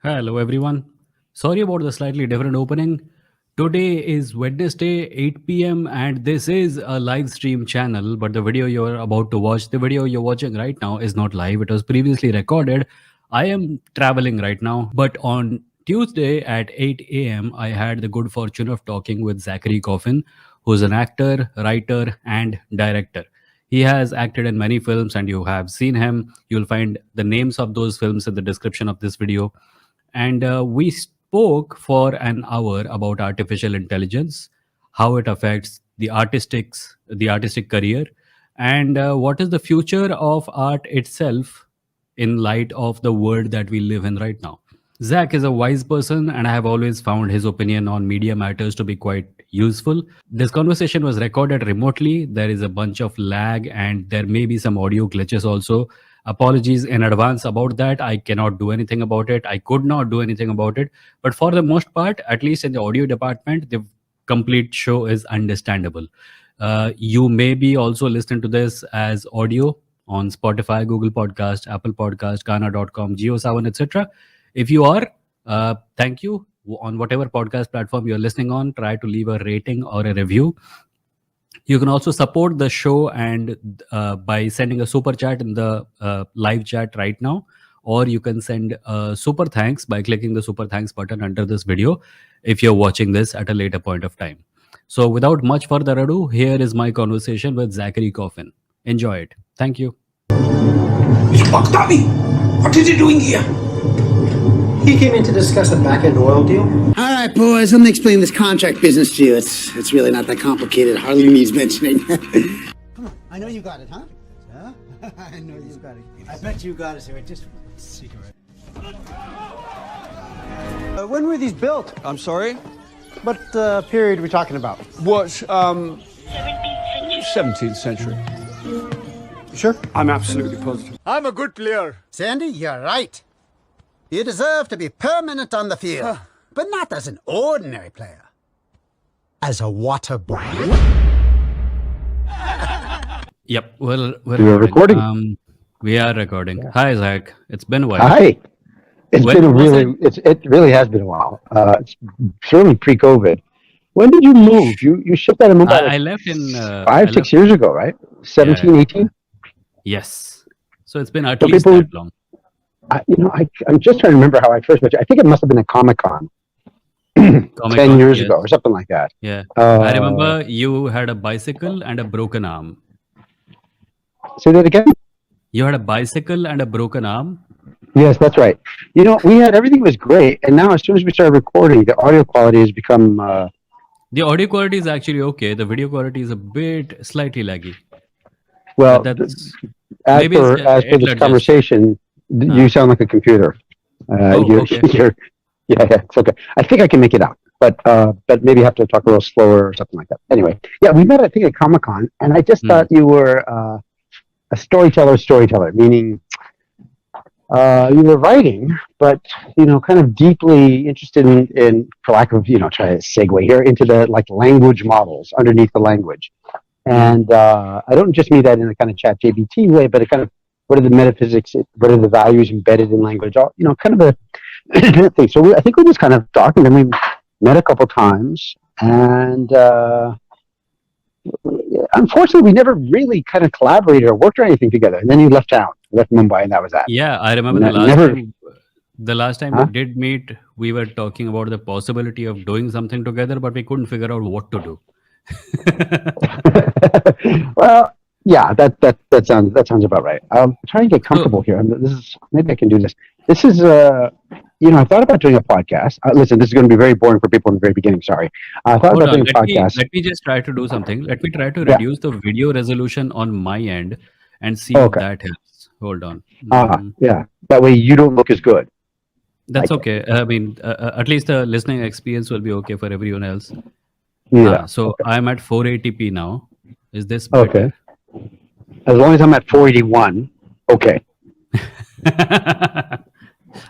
Hello, everyone. Sorry about the slightly different opening. Today is Wednesday, 8 p.m., and this is a live stream channel. But the video you're about to watch, the video you're watching right now, is not live. It was previously recorded. I am traveling right now, but on Tuesday at 8 a.m., I had the good fortune of talking with Zachary Coffin, who's an actor, writer, and director. He has acted in many films, and you have seen him. You'll find the names of those films in the description of this video, and we spoke for an hour about artificial intelligence, how it affects the artistic career, and what is the future of art itself in light of the world that we live in right now. Zach is a wise person, and I have always found his opinion on media matters to be quite useful. This conversation was recorded remotely. There is a bunch of lag, and there may be some audio glitches also. Apologies in advance about that. I cannot do anything about it. I could not do anything about it. But for the most part, at least in the audio department, the complete show is understandable. You may be also listening to this as audio on Spotify, Google Podcast, Apple Podcast, Ghana.com, JioSavan, etc. If you are, thank you. On whatever podcast platform you're listening on, try to leave a rating or a review. You can also support the show and by sending a super chat in the live chat right now, or you can send super thanks by clicking the super thanks button under this video if you're watching this at a later point of time. So without much further ado, here is my conversation with Zachary Coffin. Enjoy it. Thank you. You Baghdadi! What is he doing here? He came in to discuss a back-end oil deal. All right, boys, let me explain this contract business to you. It's really not that complicated. Hardly needs mentioning. Come on, I know you got it, huh? Huh? I know you got it. I bet you got it, sir. Just cigarette. When were these built? I'm sorry? What period are we talking about? What, 17th century. Sure. I'm absolutely positive. I'm a good player. Sandy, you're right. You deserve to be permanent on the field, but not as an ordinary player. As a water boy. Yep. Well, We're recording. We are recording. Yeah. Hi, Zach. It's been a while. Hi. It's When been was really, it really has been a while. It's certainly pre-COVID. When did you move? You shipped out of Mumbai I left in 6 years ago, right? 17, 18? Yes. So it's been at So least people- that long. I'm just trying to remember how I first met you. I think it must have been at Comic-Con 10 years yes. ago or something like that. Yeah. I remember you had a bicycle and a broken arm. Say that again? You had a bicycle and a broken arm. Yes, that's right. We had, everything was great. And now as soon as we started recording, the audio quality has become... The audio quality is actually okay. The video quality is a bit slightly laggy. well, But that's as maybe per it's, this adjust. conversation, you sound like a computer. okay. Yeah, it's okay. I think I can make it out, but maybe have to talk a little slower or something like that. Anyway, yeah, we met I think at Comic-Con, and I just thought you were a storyteller, meaning you were writing, but kind of deeply interested in for lack of try to segue here into the language models underneath the language, and I don't just mean that in a kind of ChatGPT way, but a kind of what are the metaphysics, what are the values embedded in language, all kind of a thing. So I think we just kind of talked, and then we met a couple times, and unfortunately, we never really kind of collaborated or worked or anything together. And then you left town, left Mumbai, and that was that. Yeah, I remember the last time we did meet, we were talking about the possibility of doing something together, but we couldn't figure out what to do. Well, yeah, that sounds about right. I'm trying to get comfortable here. Maybe I can do this. This is I thought about doing a podcast. Listen, this is going to be very boring for people in the very beginning. Sorry, I thought about doing a podcast. Let me just try to do something. Let me try to reduce the video resolution on my end and see if that helps. Hold on. Yeah, that way you don't look as good. That's okay. I mean, at least the listening experience will be okay for everyone else. Yeah. So I'm at 480p now. Is this better? Okay? As long as I'm at 481, okay.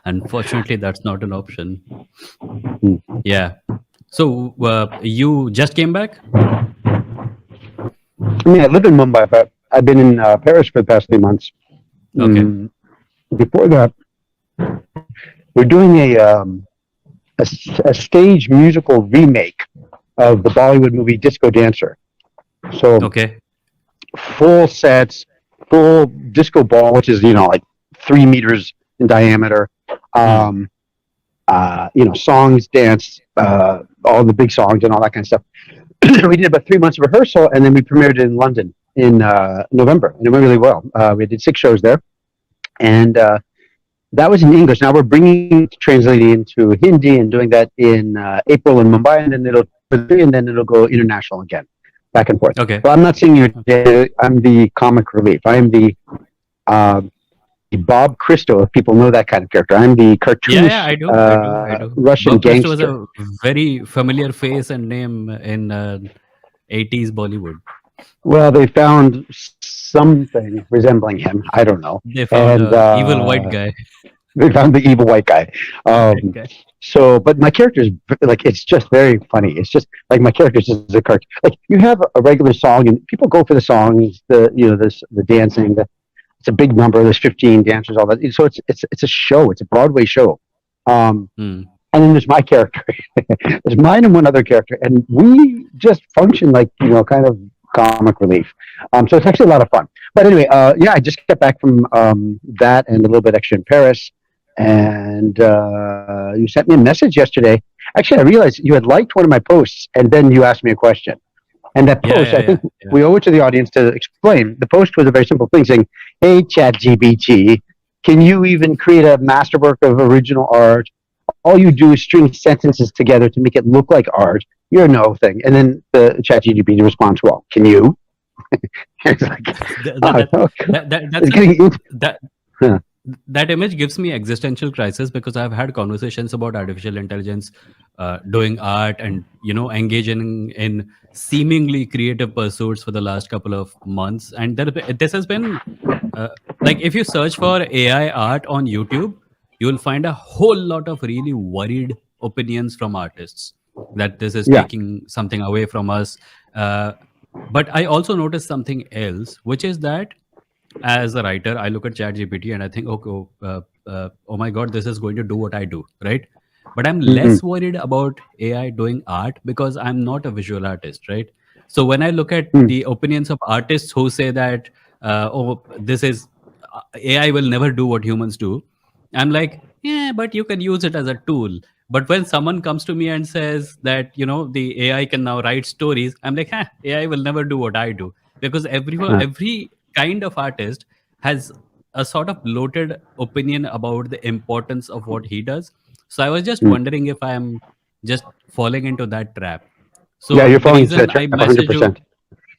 Unfortunately, that's not an option. Yeah. So you just came back? I mean, I live in Mumbai, but I've been in Paris for the past 3 months. Okay. Before that, we're doing a stage musical remake of the Bollywood movie Disco Dancer. So Okay. full sets, full disco ball, which is like 3 meters in diameter. Hmm. Songs, dance, all the big songs and all that kind of stuff. We did about 3 months of rehearsal, and then we premiered it in London in November, and it went really well. We did 6 shows there, and that was in English. Now we're translating into Hindi and doing that in April in Mumbai, and then it'll go international again, back and forth. Okay. Well, I'm not singing it. I'm the comic relief. I am uh, the Bob Christo, if people know that kind of character. I'm the cartoonish I do. I do. Russian Bob Christo was gangster. a very familiar face and name in 80s Bollywood. Well, they found something resembling him. I don't know. They found And a evil white guy. they found the evil white guy. Okay. So, but my character is like, it's just very funny. It's just like my character is just a cartoon. Like you have a regular song, and people go for the songs, the dancing. It's a big number. There's 15 dancers, all that. So it's a show. It's a Broadway show. Hmm. And then there's my character. There's mine and one other character, and we just function like kind of comic relief. So it's actually a lot of fun. But anyway, I just got back from that and a little bit extra in Paris. And you sent me a message yesterday. Actually, I realized you had liked one of my posts, and then you asked me a question. And that post, I think we owe it to the audience to explain. The post was a very simple thing saying, "Hey, ChatGPT, can you even create a masterwork of original art? All you do is string sentences together to make it look like art. You're no thing." And then the ChatGPT responds, "Well, can you?" It's like, that image gives me existential crisis, because I've had conversations about artificial intelligence doing art and engaging in seemingly creative pursuits for the last couple of months, and this has been like, if you search for AI art on YouTube, you'll find a whole lot of really worried opinions from artists that this is taking something away from us. But I also noticed something else, which is that as a writer, I look at ChatGPT and I think, okay, oh my God, this is going to do what I do, right? But I'm less worried about AI doing art because I'm not a visual artist, right? So when I look at the opinions of artists who say that, this is AI will never do what humans do, I'm like, yeah, but you can use it as a tool. But when someone comes to me and says that, the AI can now write stories, I'm like, AI will never do what I do. Because every kind of artist has a sort of bloated opinion about the importance of what he does. So I was just wondering if I am just falling into that trap. So yeah, you're the falling into reason that I trap messaged you, 100%.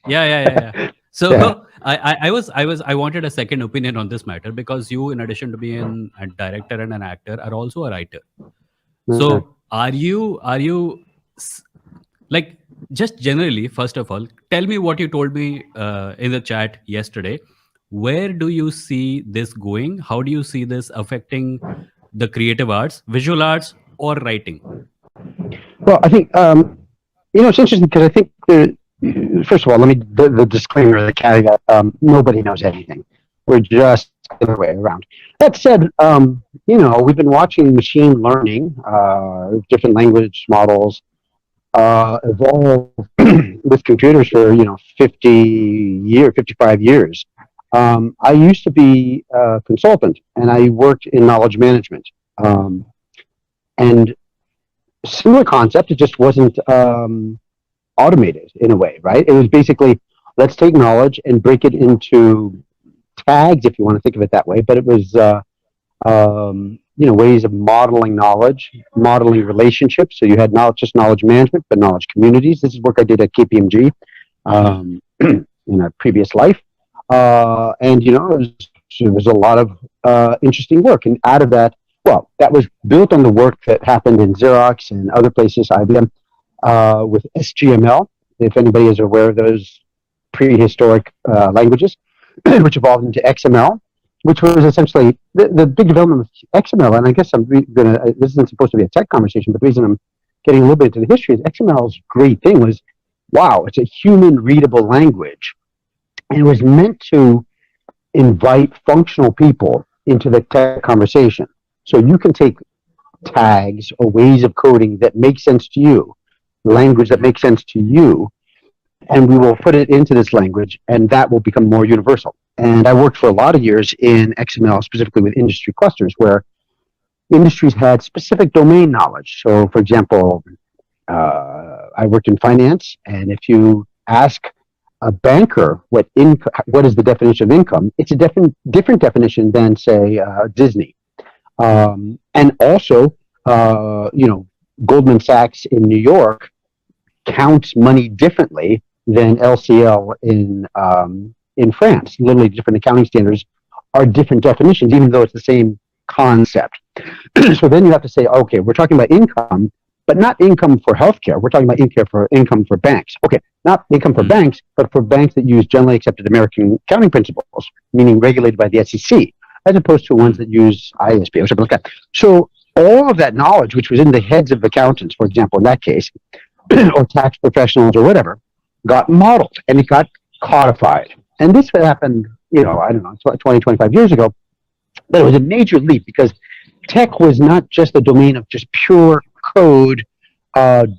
yeah. So Yeah. I wanted a second opinion on this matter, because you, in addition to being a director and an actor, are also a writer. So are you like, just generally, first of all, tell me what you told me in the chat yesterday. Where do you see this going? How do you see this affecting the creative arts, visual arts, or writing? Well, I think it's interesting because I think first of all, let me the disclaimer, the caveat: nobody knows anything. We're just the other way around. That said, we've been watching machine learning, different language models evolve with computers for 55 years. I used to be a consultant, and I worked in knowledge management. And similar concept, it just wasn't automated in a way, right? It was basically, let's take knowledge and break it into tags, if you want to think of it that way. But it was, ways of modeling knowledge, modeling relationships. So you had not just knowledge management, but knowledge communities. This is work I did at KPMG in a previous life. And, it was a lot of interesting work. And out of that, that was built on the work that happened in Xerox and other places, IBM, with SGML, if anybody is aware of those prehistoric languages, which evolved into XML, which was essentially the big development with XML. And I guess this isn't supposed to be a tech conversation, but the reason I'm getting a little bit into the history is XML's great thing was, wow, it's a human readable language. And it was meant to invite functional people into the tech conversation. So you can take tags or ways of coding that make sense to you, language that makes sense to you, and we will put it into this language, and that will become more universal. And I worked for a lot of years in XML, specifically with industry clusters, where industries had specific domain knowledge. So, for example, I worked in finance, and if you ask a banker what is the definition of income, it's a different definition than, say, Disney. And also, Goldman Sachs in New York counts money differently than LCL in France. Literally, different accounting standards are different definitions, even though it's the same concept. So then you have to say, okay, we're talking about income, but not income for healthcare. We're talking about income for banks. Okay, not income for banks, but for banks that use generally accepted American accounting principles, meaning regulated by the SEC, as opposed to ones that use ISB or something like that. So all of that knowledge, which was in the heads of accountants, for example, in that case, or tax professionals or whatever, got modeled and it got codified. And this happened, I don't know, 20, 25 years ago, but it was a major leap because tech was not just the domain of just pure code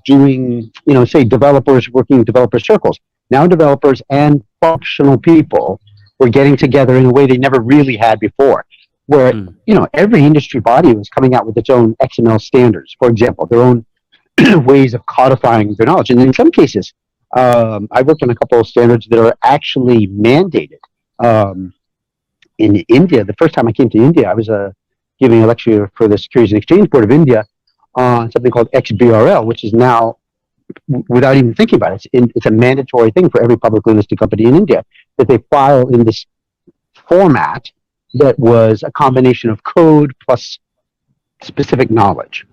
doing, say developers working in developer circles. Now developers and functional people were getting together in a way they never really had before, where, every industry body was coming out with its own XML standards, for example, their own ways of codifying their knowledge. And in some cases, I worked on a couple of standards that are actually mandated. In India, the first time I came to India, I was giving a lecture for the Securities and Exchange Board of India on something called XBRL, which is now, without even thinking about it, it's a mandatory thing for every publicly listed company in India that they file in this format that was a combination of code plus specific knowledge.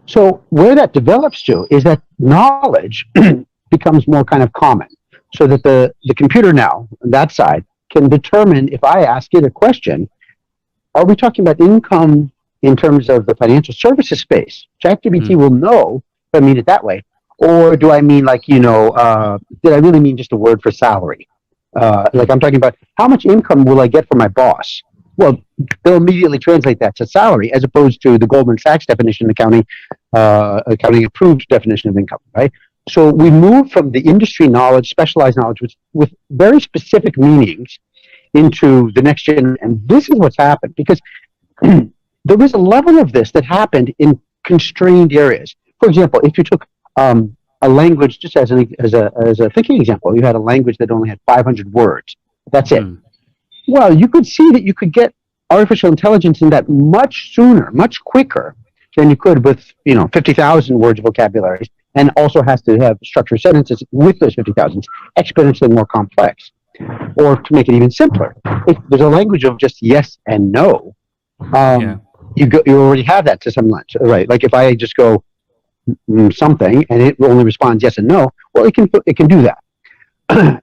So where that develops to is that knowledge becomes more kind of common, so that the computer now, on that side, can determine if I ask it a question, are we talking about income in terms of the financial services space? ChatGPT will know if I mean it that way. Or do I mean did I really mean just a word for salary? Like I'm talking about how much income will I get from my boss? Well, they'll immediately translate that to salary as opposed to the Goldman Sachs definition of accounting approved definition of income, right? So we move from the industry knowledge, specialized knowledge with very specific meanings into the next generation. And this is what's happened because there was a level of this that happened in constrained areas. For example, if you took a language, just as a thinking example, you had a language that only had 500 words. That's it. Well, you could see that you could get artificial intelligence in that much sooner, much quicker than you could with 50,000 words of vocabulary, and also has to have structured sentences with those 50,000, exponentially more complex. Or to make it even simpler, if there's a language of just yes and no, you already have that to some lunch, right? Like if I just go something and it only responds yes and no, well, it can do that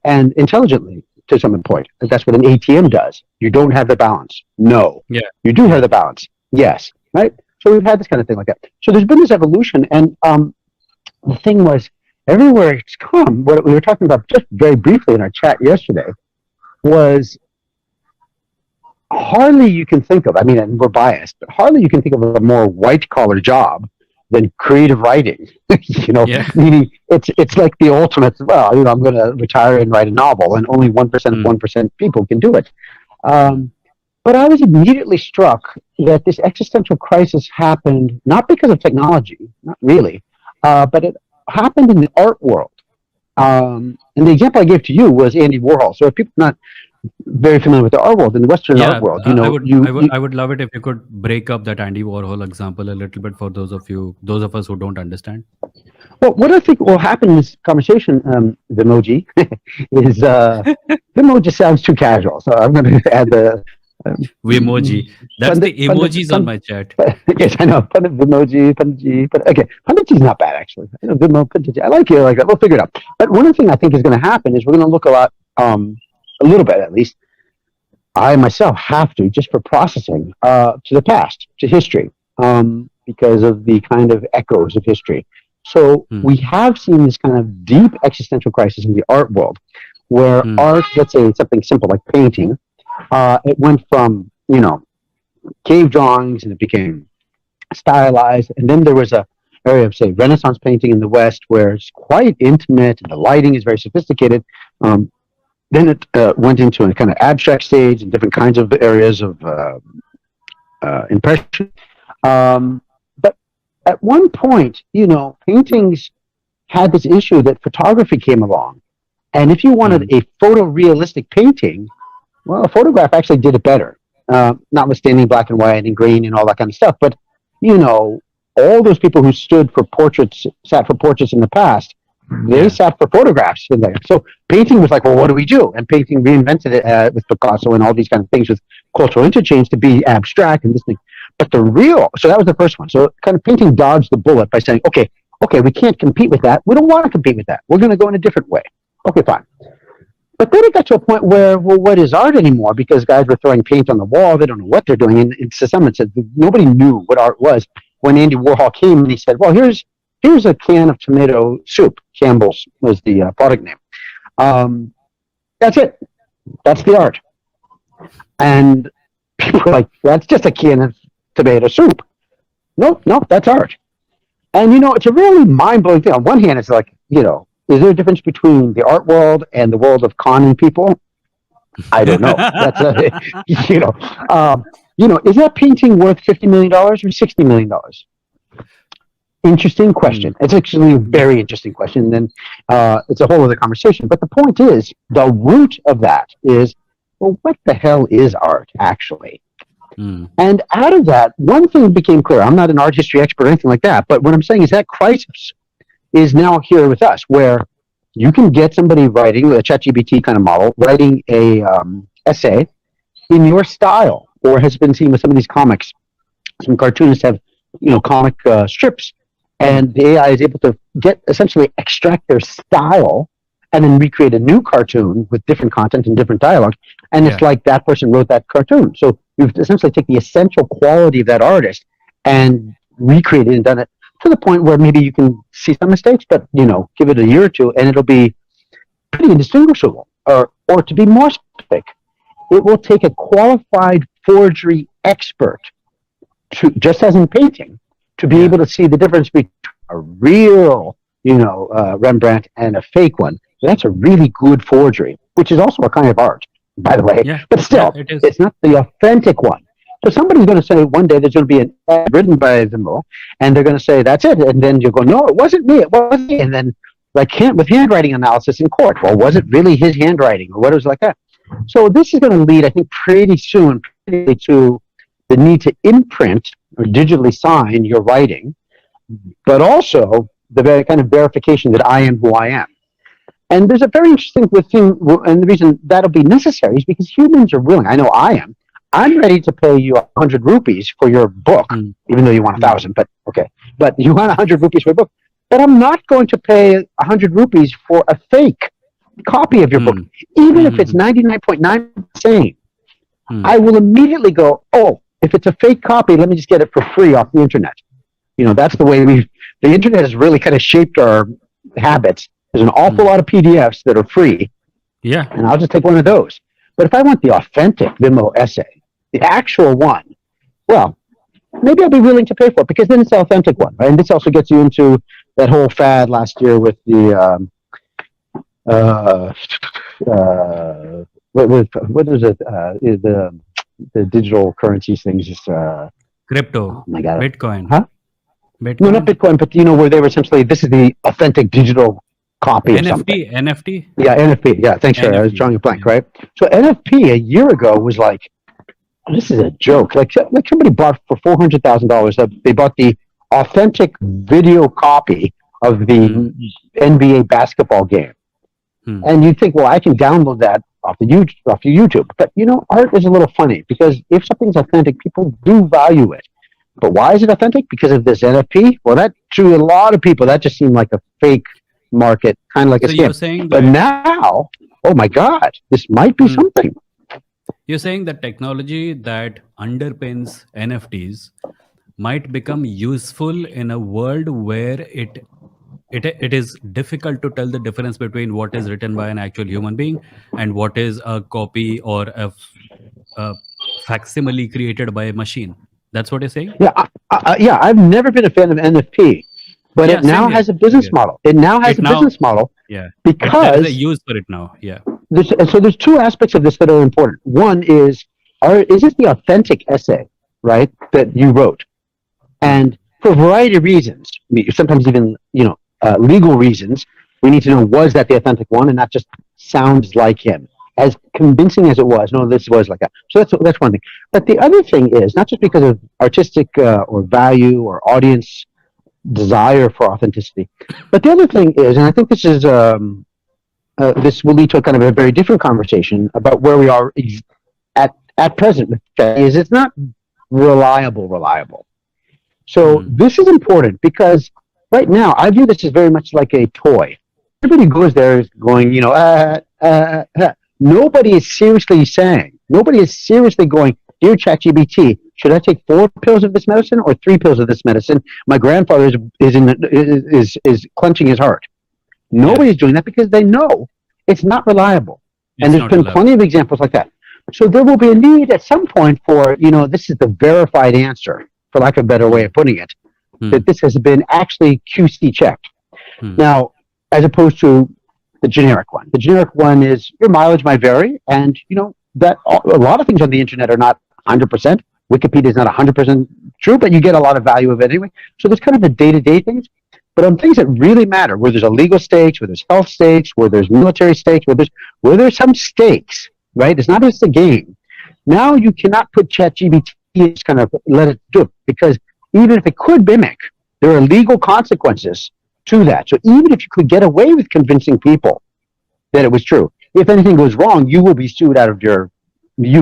and intelligently to some point. That's what an ATM does. You don't have the balance. No. Yeah. You do have the balance. Yes. Right. So we've had this kind of thing like that. So there's been this evolution, and the thing was, everywhere it's come, what we were talking about just very briefly in our chat yesterday was hardly you can think of, and we're biased, but hardly you can think of a more white-collar job than creative writing. Meaning it's like the ultimate, I'm going to retire and write a novel, and only 1% of 1% people can do it. But I was immediately struck that this existential crisis happened not because of technology, not really, but it happened in the art world. And the example I gave to you was Andy Warhol. So if people are not very familiar with the art world, in the Western art world, I would love it if you could break up that Andy Warhol example a little bit for those of us who don't understand. Well, what I think will happen in this conversation, Vimoji, is Vimoji just sounds too casual. So I'm going to add the Vimoji. That's the emojis on my chat. Yes, I know. Vimoji, Panji. Okay, Panji's not bad actually. Vimo, Panji. I like it like that. We'll figure it out. But one thing I think is going to happen is we're going to look a little bit at least. I myself have to, just for processing, to the past, to history, because of the kind of echoes of history. So we have seen this kind of deep existential crisis in the art world, where art, let's say something simple like painting, it went from, cave drawings and it became stylized. And then there was a area of, say, Renaissance painting in the West where it's quite intimate and the lighting is very sophisticated. Then it went into a kind of abstract stage and different kinds of areas of impression. But at one point, paintings had this issue that photography came along. And if you wanted a photorealistic painting, well, a photograph actually did it better, notwithstanding black and white and green and all that kind of stuff. But, all those people who sat for portraits in the past, they sat for photographs in there. So painting was like, well, what do we do? And painting reinvented it with Picasso and all these kind of things with cultural interchange to be abstract and this thing. But so that was the first one. So kind of painting dodged the bullet by saying, okay, we can't compete with that. We don't want to compete with that. We're going to go in a different way. Okay, fine. But then it got to a point where, well, what is art anymore? Because guys were throwing paint on the wall. They don't know what they're doing. And to some extent, nobody knew what art was when Andy Warhol came and he said, well, here's a can of tomato soup. Campbell's was the product name. That's it. That's the art. And people were like, that's just a can of tomato soup. No, that's art. And, it's a really mind-blowing thing. On one hand, it's like, is there a difference between the art world and the world of conning people? I don't know. That's is that painting worth $50 million or $60 million? Interesting question. It's actually a very interesting question. And then it's a whole other conversation. But the point is, the root of that is, well, what the hell is art actually? And out of that, one thing became clear. I'm not an art history expert or anything like that, but what I'm saying is that crisis is now here with us, where you can get somebody writing with a ChatGPT kind of model, writing a essay in your style, or has been seen with some of these comics. Some cartoonists have, comic strips, and the AI is able to essentially extract their style and then recreate a new cartoon with different content and different dialogue. And it's like that person wrote that cartoon. So you've essentially taken the essential quality of that artist and recreated and done it to the point where maybe you can see some mistakes, but, give it a year or two and it'll be pretty indistinguishable. Or to be more specific, it will take a qualified forgery expert to, just as in painting, to be able to see the difference between a real, Rembrandt and a fake one. That's a really good forgery, which is also a kind of art, by the way. Yeah. But still, it's not the authentic one. So somebody's going to say one day there's going to be an ad written by Vimoh, and they're going to say, that's it. And then you'll go, no, it wasn't me. It wasn't me. And then with handwriting analysis in court, well, was it really his handwriting or what was like that? So this is going to lead, I think, pretty soon to the need to imprint or digitally sign your writing, but also the very kind of verification that I am who I am. And there's a very interesting thing, and the reason that'll be necessary is because humans are willing. I know I am. I'm ready to pay you 100 rupees for your book, even though you want 1,000, but okay. But you want 100 rupees for a book. But I'm not going to pay 100 rupees for a fake copy of your book, even if it's 99.9% same. I will immediately go, oh, if it's a fake copy, let me just get it for free off the internet. That's the way the internet has really kind of shaped our habits. There's an awful lot of PDFs that are free. Yeah. And I'll just take one of those. But if I want the authentic Vimoh essay, the actual one, well, maybe I'll be willing to pay for it because then it's the authentic one, right? And this also gets you into that whole fad last year with the what is it? The digital currencies things is crypto. Oh my God. Bitcoin. Huh? Bitcoin? No, not Bitcoin, but where they were essentially, this is the authentic digital copy of something. NFT? Yeah, NFT. Yeah, thanks, Sherry. I was drawing a blank, right? So NFT a year ago was like, this is a joke. Like somebody bought for $400,000. They bought the authentic video copy of the NBA basketball game. And you think, well, I can download that off YouTube. But art is a little funny because if something's authentic, people do value it. But why is it authentic? Because of this NFT? Well, that to a lot of people, that just seemed like a fake market, kind of like a scam. But now, oh my God, this might be something. You're saying that technology that underpins NFTs might become useful in a world where it is difficult to tell the difference between what is written by an actual human being and what is a copy or a facsimile created by a machine. That's what you're saying? Yeah, yeah. I've never been a fan of NFP, but Yeah, it now same here. has a Same business here. model. It now has It a now, business model yeah, there is a because use for it now. Yeah. there's two aspects of this that are important. One is, is this the authentic essay, right, that you wrote? Hmm. And for a variety of reasons, sometimes even legal reasons, we need to know, was that the authentic one, and not just sounds like him. As convincing as it was, no, this was like that. So that's one thing. But the other thing is not just because of artistic or value or audience desire for authenticity, but the other thing is, and I think this is this will lead to a kind of a very different conversation about where we are at present. Is it's not reliable. So Hmm. this is important because right now I view this as very much like a toy. Everybody goes there going, nobody is seriously saying, nobody is seriously going, dear ChatGPT, should I take 4 pills of this medicine or 3 pills of this medicine? My grandfather is clenching his heart. Yeah. Nobody's doing that because they know it's not reliable. And It's there's not been reliable. plenty of examples like that. So there will be a need at some point for, this is the verified answer, for lack of a better way Hmm. of putting it, Hmm. that this has been actually QC checked. Hmm. Now, as opposed to the generic one. The generic one is your mileage might vary, and that a lot of things on the internet are not 100%. Wikipedia is not 100% true, but you get a lot of value of it anyway. So there's kind of the day-to-day things. But on things that really matter, where there's a legal stakes, where there's health stakes, where there's military stakes, where there's some stakes, right? It's not just a game. Now you cannot put ChatGPT and just kind of let it do it, because even if it could mimic, there are legal consequences to that. So even if you could get away with convincing people that it was true, if anything goes wrong, you will be sued out of you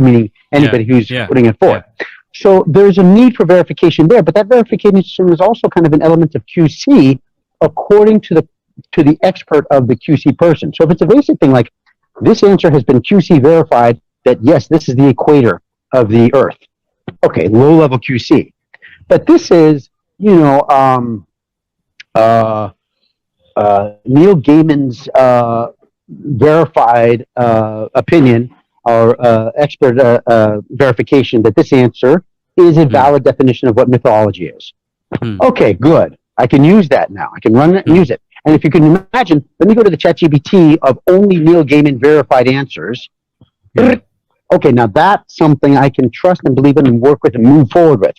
meaning anybody who's Yeah. putting it forth. Yeah. So there's a need for verification there, but that verification is also kind of an element of QC according to the expert of the QC person. So if it's a basic thing like, this answer has been QC verified that yes, this is the equator of the Earth. Okay, low level QC. But this is, Neil Gaiman's verified opinion or expert verification that this answer is a valid definition of what mythology is. Hmm. Okay, good. I can use that now. I can run it and use it. And if you can imagine, let me go to the ChatGPT of only Neil Gaiman verified answers. Yeah. Okay, now that's something I can trust and believe in and work with and move forward with.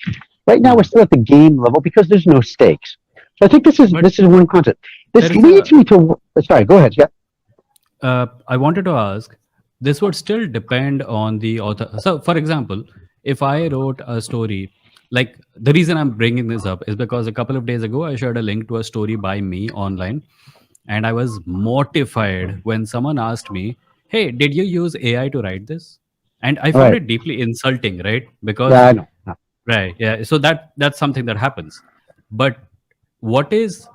Right now, we're still at the game level because there's no stakes. So I think this is one concept. This there is leads me to. Sorry, go ahead. Yeah. I wanted to ask, this would still depend on the author. So, for example, if I wrote a story, like the reason I'm bringing this up is because a couple of days ago, I shared a link to a story by me online. And I was mortified when someone asked me, hey, did you use AI to write this? And I All found right. it deeply insulting, right? Yeah, Because, I know. No. right, yeah. So that's something that happens. But what is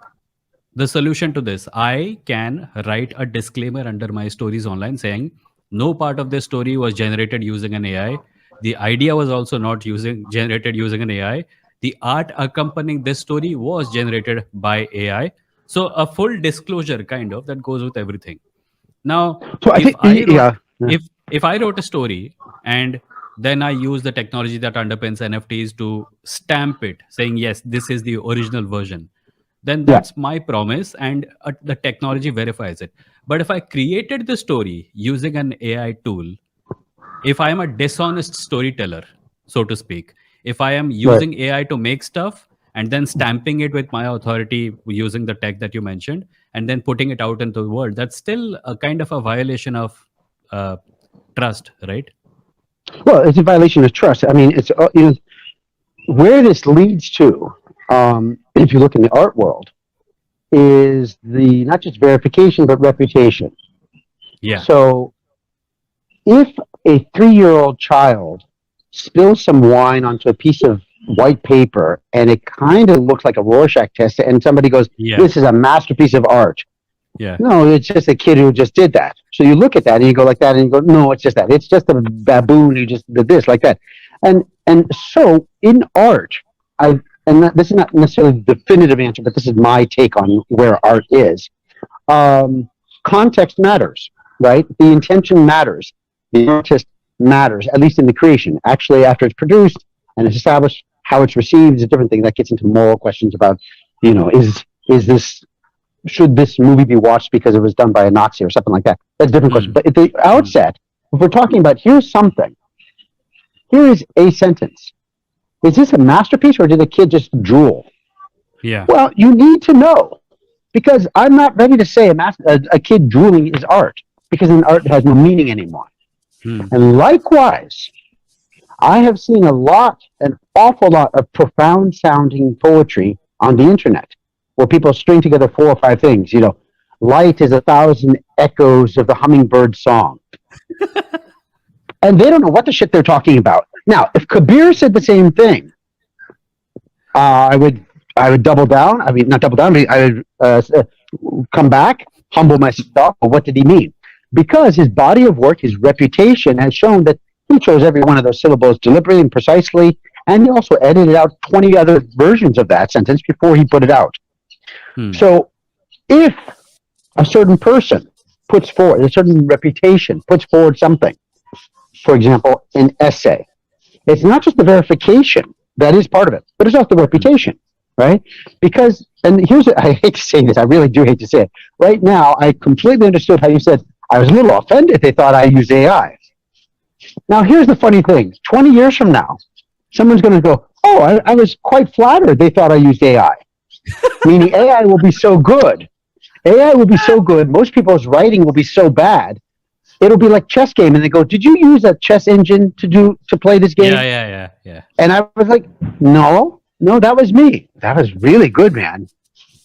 the solution to this? I can write a disclaimer under my stories online saying no part of this story was generated using an AI. The idea was also not generated using an AI. The art accompanying this story was generated by AI. So a full disclosure kind of that goes with everything. Now, So I if think, I wrote yeah. if I wrote a story and then I use the technology that underpins NFTs to stamp it, saying yes, this is the original version, then Yeah. that's my promise, and the technology verifies it. But if I created the story using an AI tool, if I am a dishonest storyteller, so to speak, if I am Right. using AI to make stuff and then stamping it with my authority using the tech that you mentioned, and then putting it out into the world, that's still a kind of a violation of uh, trust, right? Well, it's a violation of trust. I mean, it's where this leads to. If you look in the art world, is the not just verification but reputation. Yeah. So if a 3-year-old child spills some wine onto a piece of white paper and it kind of looks like a Rorschach test, and somebody goes, Yeah. this is a masterpiece of art. Yeah. No, it's just a kid who just did that. So you look at that and you go like that and you go, no, it's just that. It's just a baboon who just did this like that. And so in art, this is not necessarily the definitive answer, but this is my take on where art is. Context matters, right? The intention matters. The artist matters, at least in the creation. Actually, after it's produced and it's established, how it's received is a different thing. That gets into moral questions about, is this, should this movie be watched because it was done by a Nazi or something like that? That's a different question. But at the outset, if we're talking about here is a sentence. Is this a masterpiece or did a kid just drool? Yeah. Well, you need to know, because I'm not ready to say a kid drooling is art, because then art has no meaning anymore. And likewise, I have seen an awful lot of profound sounding poetry on the internet, where people string together 4 or 5 things. Light is 1,000 echoes of the hummingbird song. And they don't know what the shit they're talking about. Now, if Kabir said the same thing, I would double down. I mean, not double down. I would come back, humble myself. What did he mean? Because his body of work, his reputation, has shown that he chose every one of those syllables deliberately and precisely, and he also edited out 20 other versions of that sentence before he put it out. So, if a certain person puts forward, a certain reputation puts forward something, for example, an essay, it's not just the verification that is part of it, but it's also the reputation, right? Because, and I hate to say this, I really do hate to say it. Right now, I completely understood how you said, I was a little offended they thought I used AI. Now, here's the funny thing. 20 years from now, someone's going to go, oh, I was quite flattered they thought I used AI. Meaning AI will be so good. AI will be so good. Most people's writing will be so bad. It'll be like chess game. And they go, did you use a chess engine to play this game? Yeah. And I was like, no, that was me. That was really good, man.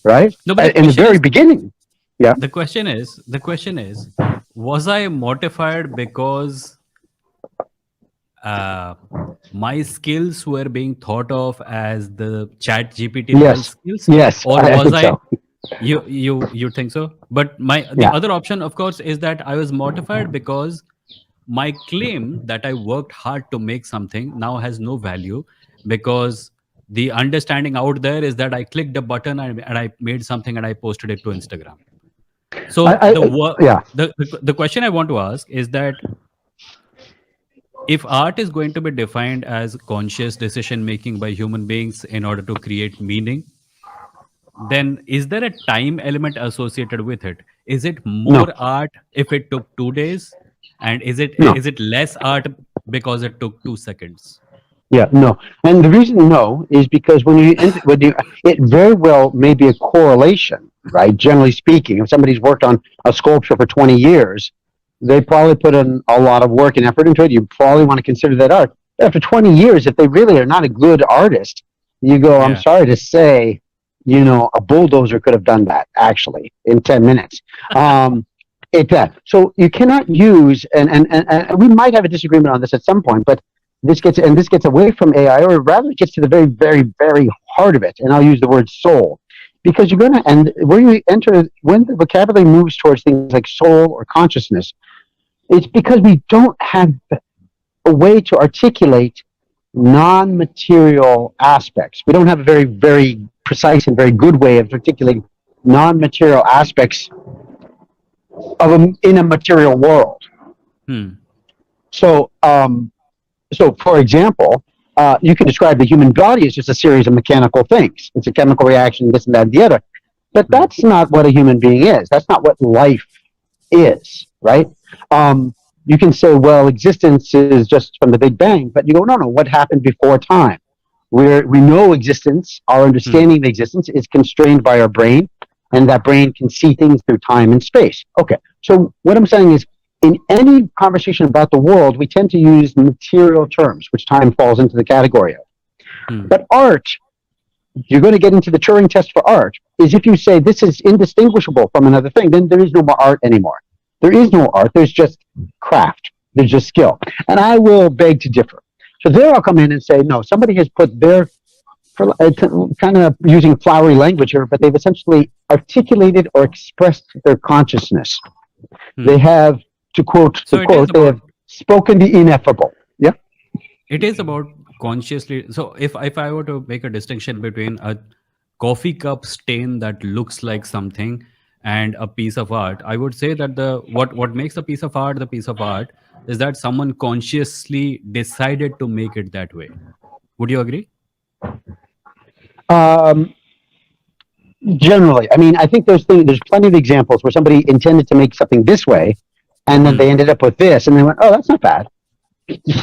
Right? No, but in the very beginning. Yeah. The question is, was I mortified because my skills were being thought of as the chat GPT level skills? Yes. Or was I so. you think so? But the other option, of course, is that I was mortified because my claim that I worked hard to make something now has no value, because the understanding out there is that I clicked a button and I made something and I posted it to Instagram. So the question I want to ask is that if art is going to be defined as conscious decision making by human beings in order to create meaning, then is there a time element associated with it? Is it more art if it took 2 days, and is it less art because it took 2 seconds? Yeah, no. And the reason no is because it very well may be a correlation, right? Generally speaking, if somebody's worked on a sculpture for 20 years, they probably put in a lot of work and effort into it. You probably want to consider that art. After 20 years, if they really are not a good artist, you go, I'm sorry to say, a bulldozer could have done that actually in 10 minutes. So you cannot use, and we might have a disagreement on this at some point, but this gets away from AI, or rather it gets to the very, very, very heart of it. And I'll use the word soul, because when the vocabulary moves towards things like soul or consciousness, it's because we don't have a way to articulate non-material aspects. We don't have a very, very precise and very good way of articulating non-material aspects in a material world. So, for example, you can describe the human body as just a series of mechanical things. It's a chemical reaction, this and that and the other. But that's not what a human being is. That's not what life is, right? You can say, well, existence is just from the Big Bang, but you go, no, what happened before time? We know existence, our understanding of existence is constrained by our brain, and that brain can see things through time and space. Okay, so what I'm saying is, in any conversation about the world, we tend to use material terms, which time falls into the category of. But art, you're going to get into the Turing test for art, is if you say this is indistinguishable from another thing, then there is no more art anymore. There is no art, there's just craft, there's just skill. And I will beg to differ. So there I'll come in and say, no, somebody has put kind of using flowery language here, but they've essentially articulated or expressed their consciousness. They have, to quote, they have spoken the ineffable. Yeah. It is about consciously. So if I were to make a distinction between a coffee cup stain that looks like something and a piece of art, I would say that what makes a piece of art is that someone consciously decided to make it that way. Would you agree? Um, generally, I mean, I think there's plenty of examples where somebody intended to make something this way, and then they ended up with this, and they went, "Oh, that's not bad."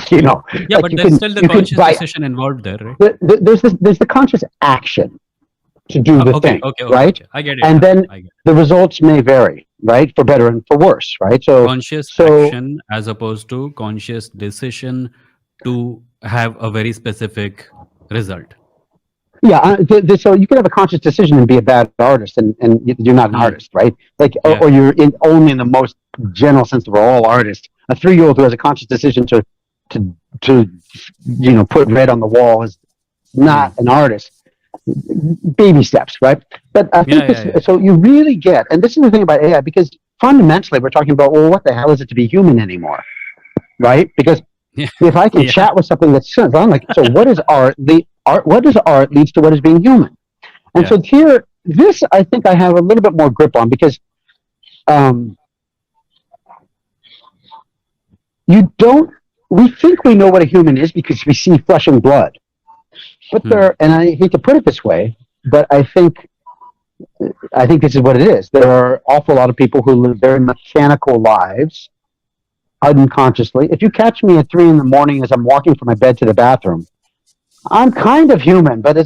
You know, Yeah, like but there's still the you can conscious buy. decision involved there, right? There's the conscious action to do the Okay, thing, okay, right? okay. I get it And now. then I get it. the results may vary, right, for better and for worse, right? Conscious So action as opposed to conscious decision to have a very specific result. yeah, so you can have a conscious decision and be a bad artist, and you're not an artist, right? Like, Yeah. or you're only in the most general sense of all artists. A 3-year-old who has a conscious decision to put red on the wall is not an artist. Baby steps, right? But I think so. You really get, and this is the thing about AI, because fundamentally we're talking about, well, what the hell is it to be human anymore, right? Because if I can chat with something that's so I'm like, so what is art? What is art leads to what is being human, and so here, this I think I have a little bit more grip on, because we think we know what a human is because we see flesh and blood. But and I hate to put it this way, but I think this is what it is. There are an awful lot of people who live very mechanical lives, unconsciously. If you catch me at 3 a.m. as I'm walking from my bed to the bathroom, I'm kind of human, but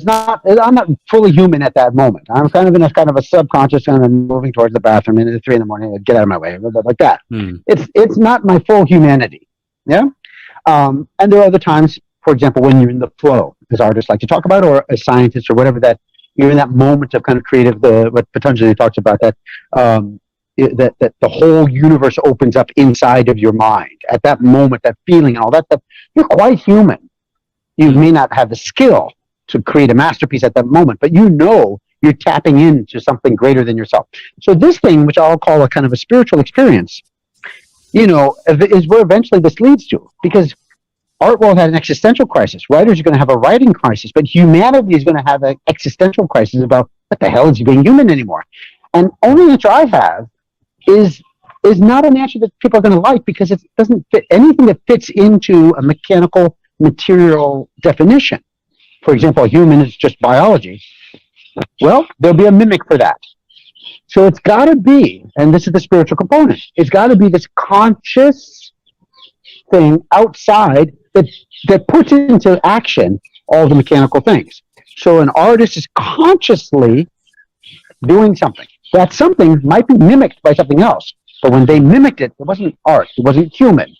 I'm not fully human at that moment. I'm kind of in a kind of a subconscious kind of moving towards the bathroom, and at 3 a.m, I'd get out of my way, like that. It's not my full humanity. Yeah. And there are other times, for example, when you're in the flow, as artists like to talk about, or as scientists, or whatever, that you're in that moment of kind of creative, what Patanjali talks about, that that the whole universe opens up inside of your mind. At that moment, that feeling and all that stuff, you're quite human. You may not have the skill to create a masterpiece at that moment, but you're tapping into something greater than yourself. So this thing, which I'll call a kind of a spiritual experience, is where eventually this leads to, because art world had an existential crisis. Writers are going to have a writing crisis, but humanity is going to have an existential crisis about what the hell is being human anymore. And only answer I have is not an answer that people are going to like, because it doesn't fit anything that fits into a mechanical material definition. For example, a human is just biology. Well, there'll be a mimic for that. So it's got to be, and this is the spiritual component, it's got to be this conscious thing outside that puts into action all the mechanical things. So an artist is consciously doing something. That something might be mimicked by something else, but when they mimicked it, it wasn't art, it wasn't human.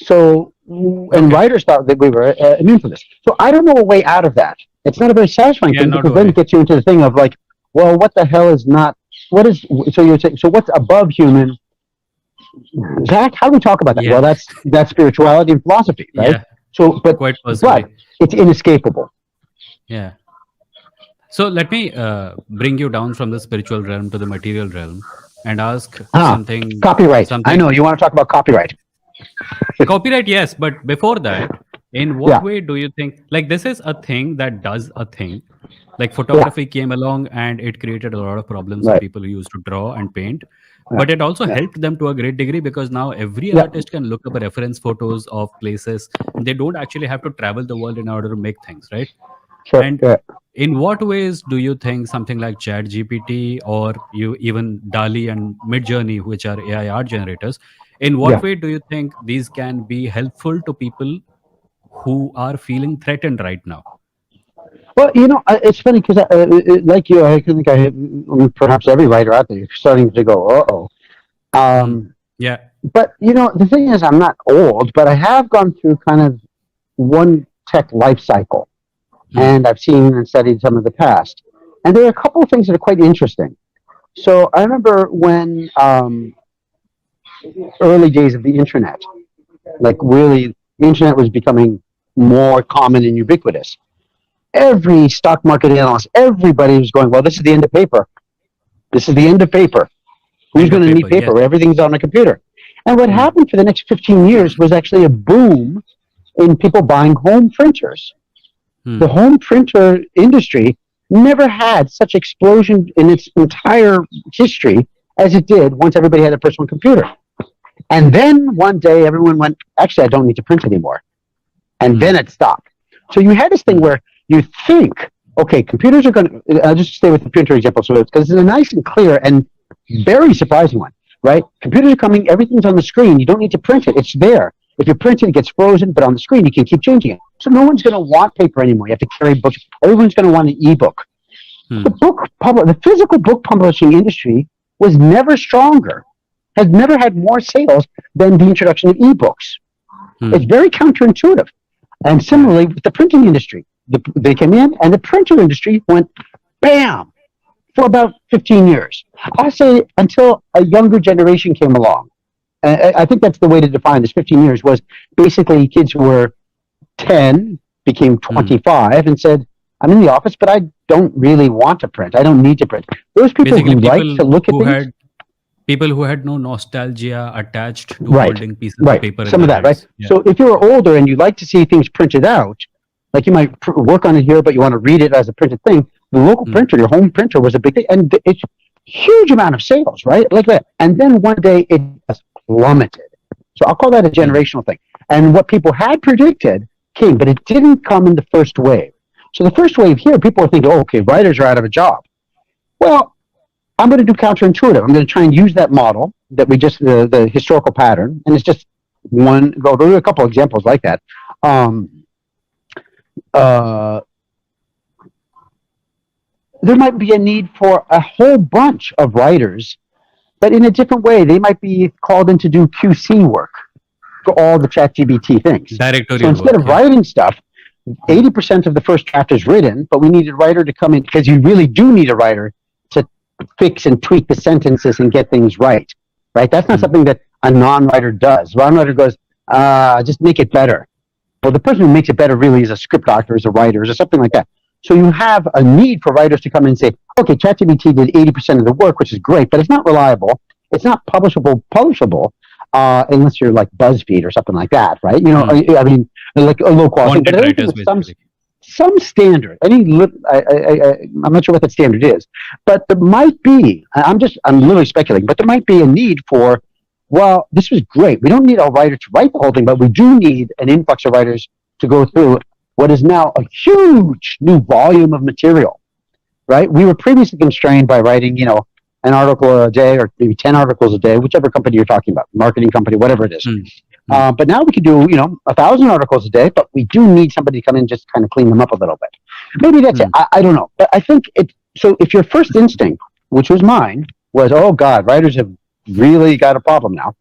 So, and writers thought that we were immune to this. So I don't know a way out of that. It's not a very satisfying thing, because then it gets you into the thing of like, well, what the hell is not, what is, so you're saying, so what's above human? Zach, how do we talk about that? Well, that's spirituality and philosophy, right? Yeah. So, but it's inescapable. Yeah. So let me bring you down from the spiritual realm to the material realm and ask something. Copyright. I know you want to talk about copyright. Copyright, yes, but before that, in what way do you think, like, this is a thing that does a thing, like photography came along and it created a lot of problems for people who used to draw and paint, but it also helped them to a great degree, because now every artist can look up reference photos of places, and they don't actually have to travel the world in order to make things, right? And in what ways do you think something like ChatGPT, or even DALL-E and Midjourney, which are AI art generators, in what way do you think these can be helpful to people who are feeling threatened right now? Well, it's funny, because like you, I think perhaps every writer out there is starting to go, uh-oh. Yeah. But, the thing is, I'm not old, but I have gone through kind of one tech life cycle. And I've seen and studied some of the past. And there are a couple of things that are quite interesting. So I remember when early days of the internet, like really, the internet was becoming more common and ubiquitous. Every stock market analyst, everybody was going, well, this is the end of paper. This is the end of paper. Who's going to need paper? Everything's on a computer. And what happened for the next 15 years was actually a boom in people buying home printers. The home printer industry never had such explosion in its entire history as it did once everybody had a personal computer. And then one day everyone went, actually, I don't need to print anymore. And then it stopped. So you had this thing where you think, okay, computers are going to, I'll just stay with the printer example, so because it's a nice and clear and very surprising one, right? Computers are coming, everything's on the screen. You don't need to print it. It's there. If you print it, it gets frozen, but on the screen, you can keep changing it. So no one's going to want paper anymore. You have to carry books. Everyone's going to want an ebook. The physical book publishing industry was never stronger, has never had more sales than the introduction of ebooks. It's very counterintuitive. And similarly with the printing industry, they came in and the printer industry went bam for about 15 years. I'll say until a younger generation came along. I think that's the way to define this 15 years was basically kids who were 10 became 25 and said, I'm in the office, but I don't really want to print. I don't need to print. Those people Basically, who like to look at things. People who had no nostalgia attached to Right, holding pieces of paper. some of that, right? Yeah. So if you're older and you like to see things printed out, like you might work on it here, but you want to read it as a printed thing, the local printer, your home printer was a big thing. And it's huge amount of sales, right? Like that. And then one day it just plummeted. So I'll call that a generational thing. And what people had predicted came, but it didn't come in the first wave. So the first wave here, people are thinking, oh, okay, writers are out of a job. Well, I'm going to do counterintuitive. I'm going to try and use that model that we just, the historical pattern, and it's just one, go through a couple examples like that. There might be a need for a whole bunch of writers, but in a different way. They might be called in to do QC work for all the ChatGPT things. So instead of writing stuff, 80% of the first draft is written, but we need a writer to come in, because you really do need a writer to fix and tweak the sentences and get things right. Right? That's not something that a non-writer does. A non-writer goes, just make it better. Well, the person who makes it better really is a script doctor, is a writer, or something like that. So you have a need for writers to come in and say, okay, ChatGPT did 80% of the work, which is great, but it's not reliable. It's not publishable, unless you're like BuzzFeed or something like that, right? You know, I mean, like a low quality, but everything with some standard. I'm not sure what that standard is, but there might be. I'm literally speculating, but there might be a need for. Well, this was great. We don't need a writer to write the whole thing, but we do need an influx of writers to go through what is now a huge new volume of material, right? We were previously constrained by writing, an article a day or maybe 10 articles a day, whichever company you're talking about, marketing company, whatever it is. But now we can do, 1,000 articles a day, but we do need somebody to come in and just kind of clean them up a little bit. Maybe that's it. I don't know. But I think so if your first instinct, which was mine, was, oh God, writers have really got a problem now.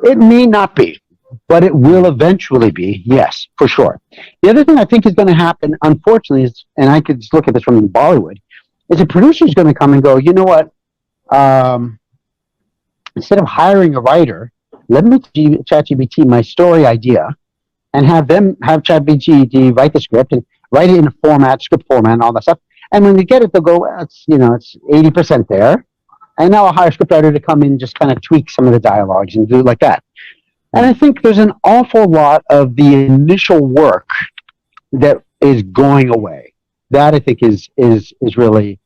It may not be, but it will eventually be, yes, for sure. The other thing I think is going to happen, unfortunately, is, and I could just look at this from Bollywood, is a producer is going to come and go, you know what, instead of hiring a writer, let me give ChatGPT my story idea and have ChatGPT write the script and write it in a script format and all that stuff. And when they get it, they'll go, well, it's 80% there. And now I'll hire a scriptwriter to come in and just kind of tweak some of the dialogues and do it like that. And I think there's an awful lot of the initial work that is going away. That I think is really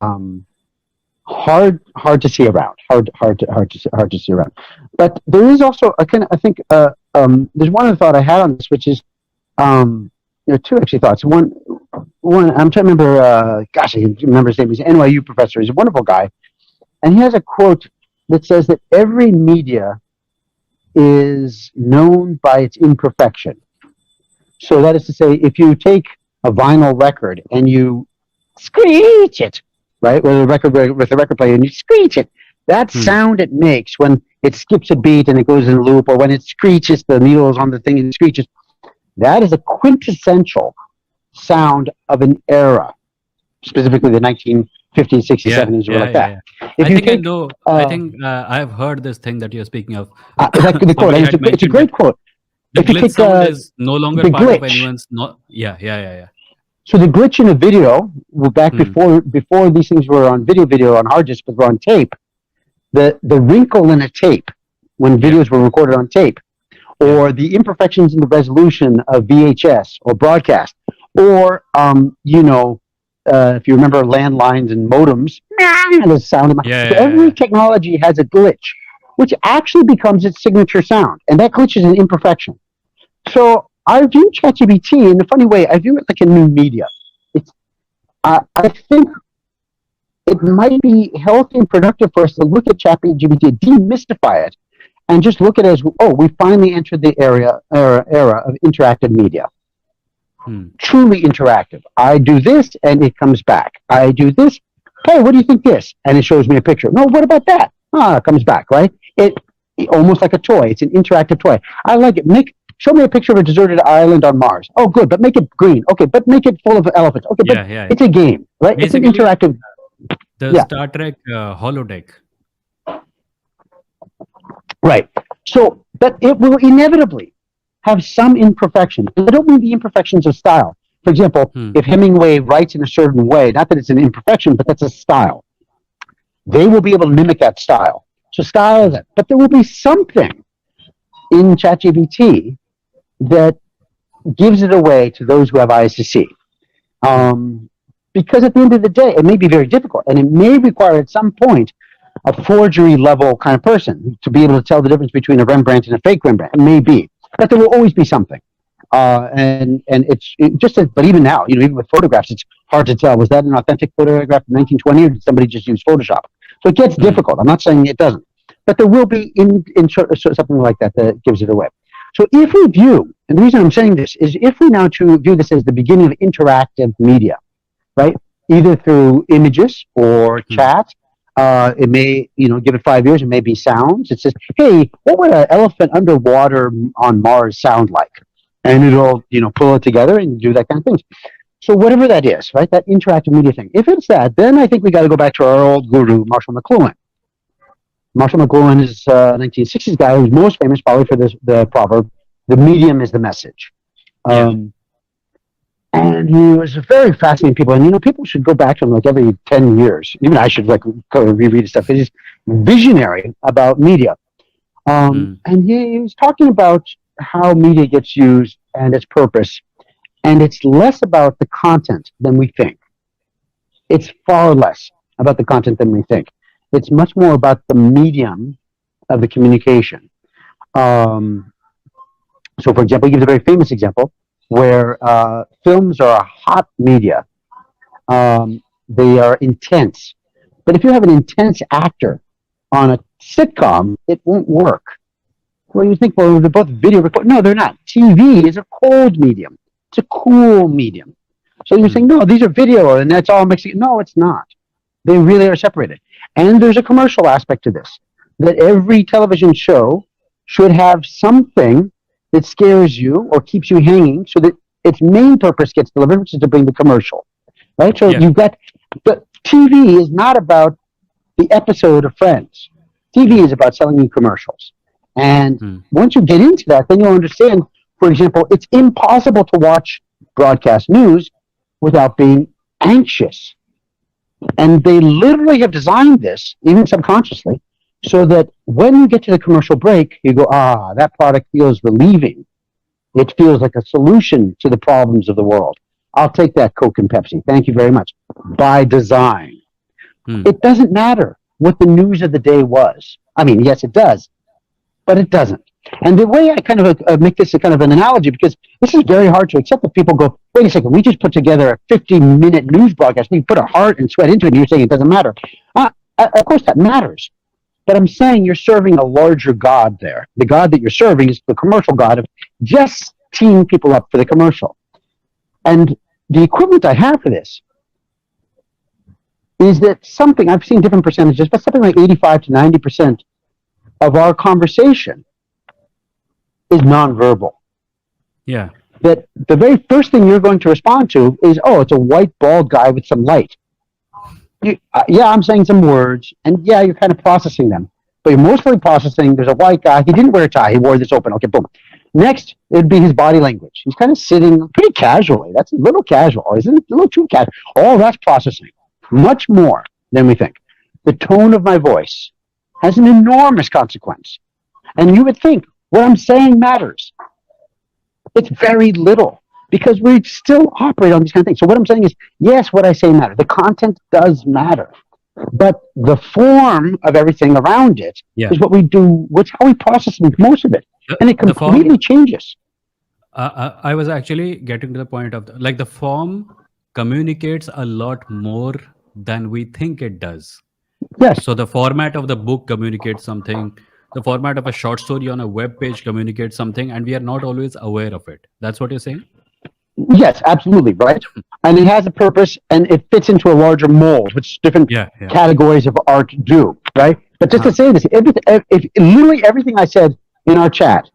hard to see around. Hard to see around. But there is also there's one thought I had on this, which is two actually thoughts. One I'm trying to remember. I remember his name. He's an NYU professor. He's a wonderful guy. And he has a quote that says that every media is known by its imperfection. So that is to say, if you take a vinyl record and you screech it, right, with a record player, and you screech it, that sound it makes when it skips a beat and it goes in a loop, or when it screeches, the needles on the thing and it screeches, that is a quintessential sound of an era, specifically the 1950s, 60s, 70s, or like that. I think I've heard this thing that you're speaking of. The quote. It's a great quote. The glitch sound is no longer part of anyone's. Yeah. So the glitch in a video, back before these things were on video on hard disk, but were on tape. The wrinkle in a tape when videos were recorded on tape, or the imperfections in the resolution of VHS or broadcast, or if you remember landlines and modems, the sound. Every technology has a glitch, which actually becomes its signature sound, and that glitch is an imperfection. So I view ChatGPT in a funny way. I view it like a new media. I think it might be healthy and productive for us to look at ChatGPT, demystify it, and just look at it as, oh, we finally entered the era of interactive media. Truly interactive. I do this, and it comes back. I do this. Hey, what do you think this? And it shows me a picture. No, what about that? It comes back, right? It almost like a toy. It's an interactive toy. I like it. Show me a picture of a deserted island on Mars. Oh, good, but make it green. Okay, but make it full of elephants. Okay, but it's a game, right? Basically, it's an interactive. The Star Trek holodeck. Right. So, but it will inevitably have some imperfections. I don't mean the imperfections of style. For example, if Hemingway writes in a certain way, not that it's an imperfection, but that's a style, they will be able to mimic that style. So style is that. But there will be something in ChatGPT that gives it away to those who have eyes to see. Because at the end of the day, it may be very difficult, and it may require at some point a forgery level kind of person to be able to tell the difference between a Rembrandt and a fake Rembrandt. It may be, but there will always be something. And but even now, even with photographs, it's hard to tell. Was that an authentic photograph from 1920, or did somebody just use Photoshop? So it gets difficult. I'm not saying it doesn't, but there will be in something like that gives it away. So if we view, and the reason I'm saying this is if we now view this as the beginning of interactive media, right? Either through images or chat. It may, give it 5 years, it may be sounds. It says, hey, what would an elephant underwater on Mars sound like? And it'll, pull it together and do that kind of thing. So whatever that is, right? That interactive media thing. If it's that, then I think we got to go back to our old guru, Marshall McLuhan. Marshall McLuhan is a 1960s guy who's most famous probably for the proverb, the medium is the message. And he was a very fascinating people. And, people should go back to him like every 10 years. Even I should go reread his stuff. He's visionary about media. And he was talking about how media gets used and its purpose. And it's less about the content than we think. It's far less about the content than we think. It's much more about the medium of the communication. So, for example, he gives a very famous example where films are a hot media. They are intense. But if you have an intense actor on a sitcom, it won't work. Well, you think, well, they're both video recorded. No, they're not. TV is a cold medium. It's a cool medium. So you're saying, no, these are video, and that's all mixing. No, it's not. They really are separated. And there's a commercial aspect to this, that every television show should have something that scares you or keeps you hanging so that its main purpose gets delivered, which is to bring the commercial, right? So you've got, but TV is not about the episode of Friends. TV is about selling you commercials. And once you get into that, then you'll understand, for example, it's impossible to watch broadcast news without being anxious. And they literally have designed this, even subconsciously, so that when you get to the commercial break, you go, that product feels relieving. It feels like a solution to the problems of the world. I'll take that Coke and Pepsi. Thank you very much. By design. It doesn't matter what the news of the day was. I mean, yes, it does, but it doesn't. And the way I kind of make this a kind of an analogy, because this is very hard to accept, that people go, wait a second, we just put together a 50-minute news broadcast. We put our heart and sweat into it, and you're saying it doesn't matter. Of course that matters. But I'm saying you're serving a larger God there. The God that you're serving is the commercial God of just teeing people up for the commercial. And the equivalent I have for this is that something, I've seen different percentages, but something like 85 to 90% of our conversation is nonverbal. Yeah. That the very first thing you're going to respond to is, it's a white, bald guy with some light. I'm saying some words, and you're kind of processing them. But you're mostly processing, there's a white guy, he didn't wear a tie, he wore this open. Okay, boom. Next, it would be his body language. He's kind of sitting pretty casually. That's a little casual, isn't it? A little too casual. All that's processing. Much more than we think. The tone of my voice has an enormous consequence. And you would think, what I'm saying matters. It's very little, because we still operate on these kind of things. So what I'm saying is, yes, what I say matters. The content does matter. But the form of everything around it is what we do, what's how we process most of it. And it completely changes. I was actually getting to the point of the form communicates a lot more than we think it does. Yes. So the format of the book communicates something. The format of a short story on a web page communicates something, and we are not always aware of it. That's what you're saying? Yes, absolutely, right? And it has a purpose and it fits into a larger mold, which different Yeah, yeah. categories of art do, right? But just to Uh-huh. say this, if literally everything I said in our chat,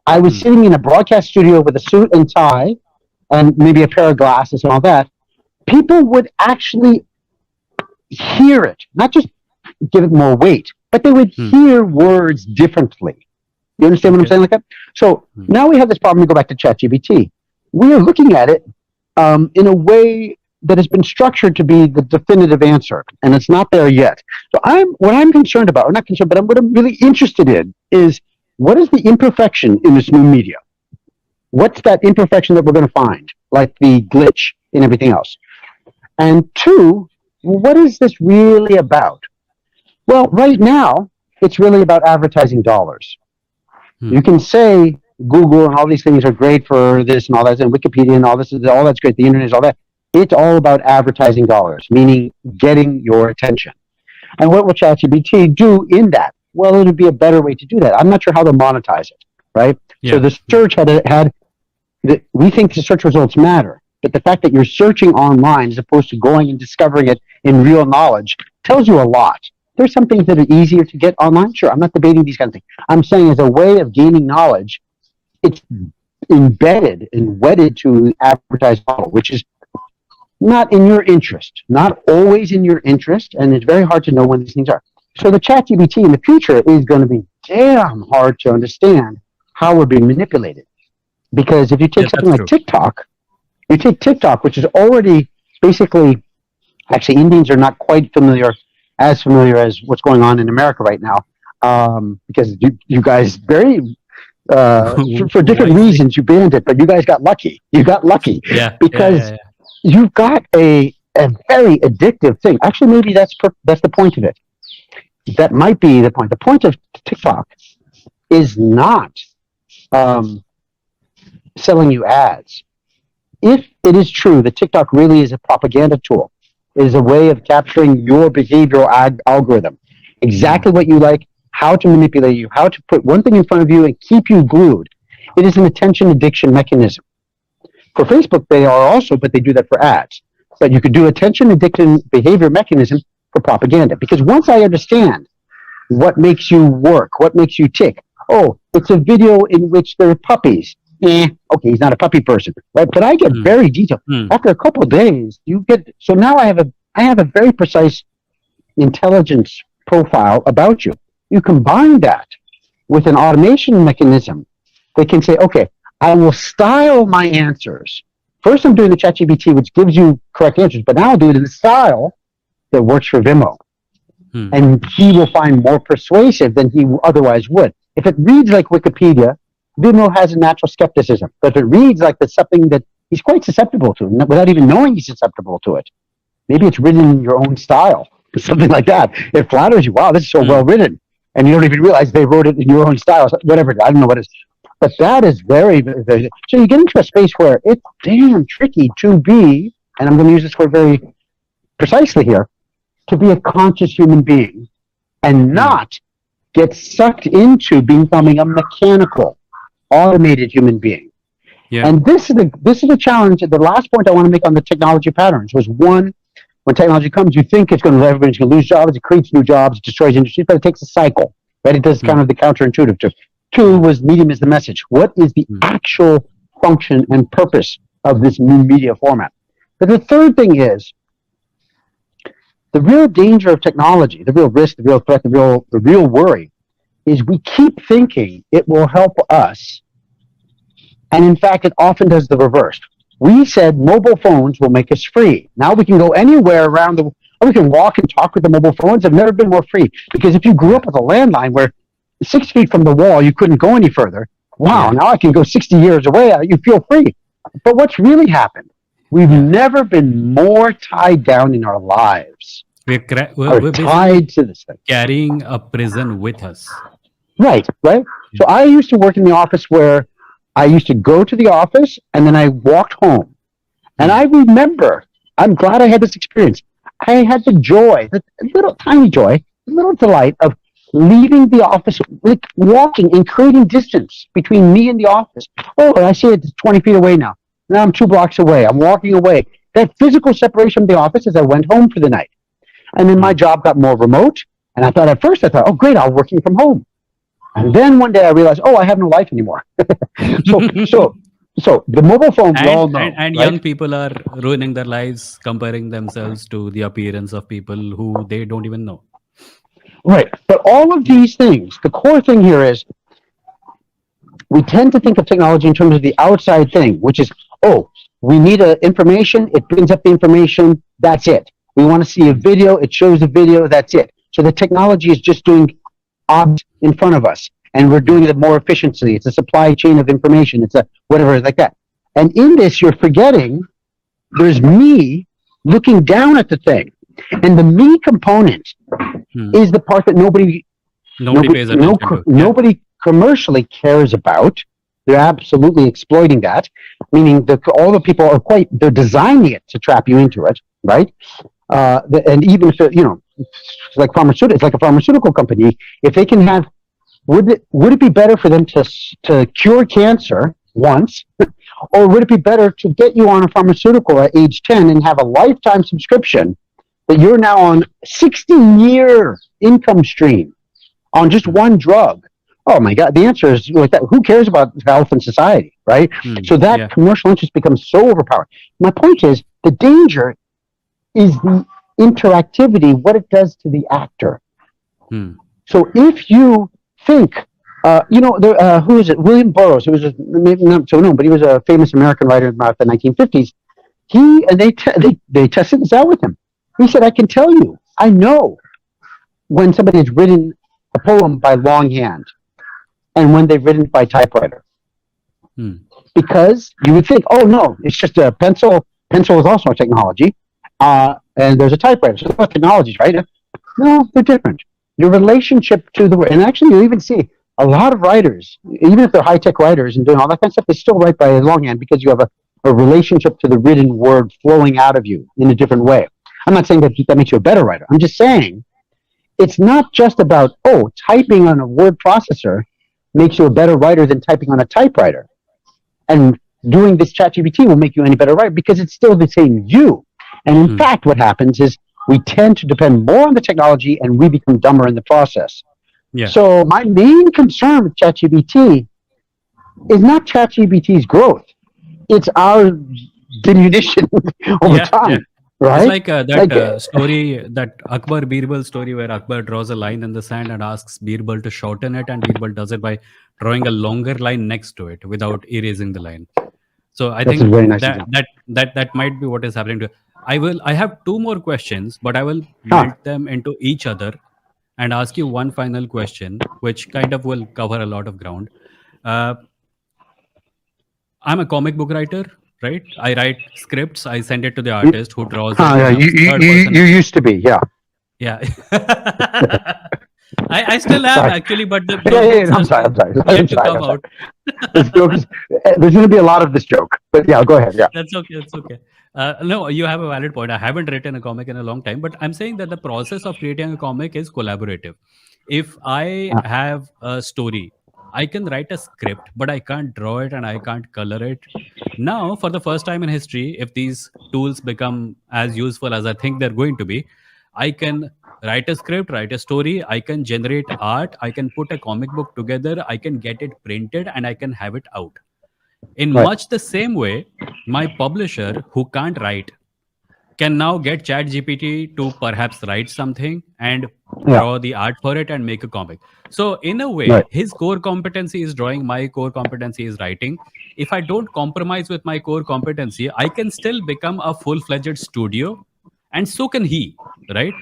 I was sitting in a broadcast studio with a suit and tie and maybe a pair of glasses and all that, people would actually hear it, not just give it more weight, but they would hear words differently. You understand what I'm Okay. saying like that? So now we have this problem. We go back to ChatGPT. We are looking at it in a way that has been structured to be the definitive answer, and it's not there yet. So what I'm concerned about, or not concerned, but what I'm really interested in is what is the imperfection in this new media? What's that imperfection that we're going to find, like the glitch in everything else? And two, what is this really about? Well, right now, it's really about advertising dollars. You can say Google and all these things are great for this and all that, and Wikipedia and all this, all that's great. The internet is all that. It's all about advertising dollars, meaning getting your attention. And what will ChatGPT do in that? Well, it would be a better way to do that. I'm not sure how to monetize it, right? Yeah. So the search we think the search results matter, but the fact that you're searching online as opposed to going and discovering it in real knowledge tells you a lot. There's some things that are easier to get online. Sure, I'm not debating these kinds of things. I'm saying as a way of gaining knowledge, it's embedded and wedded to the advertised model, which is not in your interest, not always in your interest, and it's very hard to know when these things are. So the ChatGPT in the future is going to be damn hard to understand how we're being manipulated. Because if you take something like TikTok, which is already basically, actually Indians are not quite as familiar as what's going on in America right now, because you guys very for different reasons you banned it, but you guys got lucky. You got lucky, because you've got a very addictive thing. Actually, maybe that's the point of it. That might be the point. The point of TikTok is not selling you ads. If it is true that TikTok really is a propaganda tool, it is a way of capturing your behavioral algorithm, exactly what you like, how to manipulate you, how to put one thing in front of you and keep you glued. It is an attention addiction mechanism. For Facebook, they are also, but they do that for ads. But you could do attention addiction behavior mechanism for propaganda. Because once I understand what makes you work, what makes you tick, oh, it's a video in which there are puppies. Okay, he's not a puppy person, right? But I get very detailed. After a couple of days, so now I have a very precise intelligence profile about you. You combine that with an automation mechanism that can say, okay, I will style my answers. First, I'm doing the ChatGPT, which gives you correct answers, but now I'll do it in the style that works for Vimoh. And he will find more persuasive than he otherwise would. If it reads like Wikipedia, Vimoh has a natural skepticism. But if it reads like that's something that he's quite susceptible to, without even knowing he's susceptible to it, maybe it's written in your own style, something like that. It flatters you. Wow, this is so well written. And you don't even realize they wrote it in your own style. Whatever, I don't know what it is. But that is very, very, so you get into a space where it's damn tricky to be, and I'm going to use this word very precisely here, to be a conscious human being and not get sucked into becoming a mechanical, automated human being. Yeah. And this is the challenge. The last point I want to make on the technology patterns was, one, when technology comes, you think everybody's going to lose jobs. It creates new jobs, it destroys industries, but it takes a cycle, right? It does kind of the counterintuitive to. Two was medium is the message. What is the actual function and purpose of this new media format? But the third thing is, the real danger of technology, the real risk, the real threat, the real worry, is we keep thinking it will help us, and in fact, it often does the reverse. We said mobile phones will make us free. Now we can go anywhere around we can walk and talk with the mobile phones. Have never been more free. Because if you grew up with a landline where 6 feet from the wall you couldn't go any further, wow, now I can go 60 years away, you feel free. But what's really happened? We've never been more tied down in our lives. We're tied to this thing. Carrying a prison with us. Right. So I used to work in the office where I used to go to the office and then I walked home. And I remember I'm glad I had this experience. I had the joy, the little tiny joy, the little delight of leaving the office, like walking and creating distance between me and the office. Oh, I see it's 20 feet away now. Now I'm 2 blocks away. I'm walking away. That physical separation of the office as I went home for the night. And then my job got more remote. And I thought at first, oh, great, I'm working from home. And then one day I realized, oh, I have no life anymore. So the mobile phone, we all know. And right? young people are ruining their lives, comparing themselves to the appearance of people who they don't even know. Right. But all of these things, the core thing here is we tend to think of technology in terms of the outside thing, which is, oh, we need information, it brings up the information, that's it. We want to see a video, it shows a video, that's it. So the technology is just doing objects in front of us, and we're doing it more efficiently. It's a supply chain of information. It's a whatever, like that. And in this, you're forgetting there's me looking down at the thing. And the me component is the part that nobody pays attention to. Nobody commercially cares about. They're absolutely exploiting that, meaning that all the people are they're designing it to trap you into it, right? And even if it's like it's like a pharmaceutical company. If they can have, would it be better for them to cure cancer once, or would it be better to get you on a pharmaceutical at age 10 and have a lifetime subscription that you're now on 60-year income stream on just one drug? Oh my God, the answer is like that. Who cares about health and society, right? So that commercial interest becomes so overpowered. My point is, the danger is the interactivity, what it does to the actor. So if you think, who is it? William Burroughs, who was maybe not so known, but he was a famous American writer about the 1950s. They tested this out with him. He said, I can tell you, I know when somebody has written a poem by longhand and when they've written by typewriter. Because you would think, oh no, it's just a pencil. Pencil is also a technology. And there's a typewriter. So they're technologies, right? No, they're different. Your relationship to the word, and actually you even see a lot of writers, even if they're high-tech writers and doing all that kind of stuff, they still write by longhand because you have a relationship to the written word flowing out of you in a different way. I'm not saying that makes you a better writer. I'm just saying it's not just about, typing on a word processor makes you a better writer than typing on a typewriter. And doing this ChatGPT will make you any better writer because it's still the same you. And in fact, what happens is we tend to depend more on the technology and we become dumber in the process. Yeah. So my main concern with ChatGPT is not ChatGPT's growth. It's our diminution over time. Yeah. Right? It's like that story, that Akbar Birbal story where Akbar draws a line in the sand and asks Birbal to shorten it, and Birbal does it by drawing a longer line next to it without erasing the line. So I think that might be what is happening to. I have two more questions, but I will melt them into each other and ask you one final question, which kind of will cover a lot of ground. I'm a comic book writer, right? I write scripts. I send it to the artist who draws it. You used to be, yeah. Yeah. I still am actually, but the I'm sorry. There's going to be a lot of this joke, but yeah, go ahead. Yeah, that's okay. No, you have a valid point. I haven't written a comic in a long time, but I'm saying that the process of creating a comic is collaborative. If I have a story, I can write a script, but I can't draw it and I can't color it. Now, for the first time in history, if these tools become as useful as I think they're going to be, I can write a script, write a story, I can generate art, I can put a comic book together, I can get it printed, and I can have it out. In much the same way, my publisher who can't write can now get ChatGPT to perhaps write something and draw the art for it and make a comic. So in a way, his core competency is drawing, my core competency is writing. If I don't compromise with my core competency, I can still become a full-fledged studio, and so can he, right?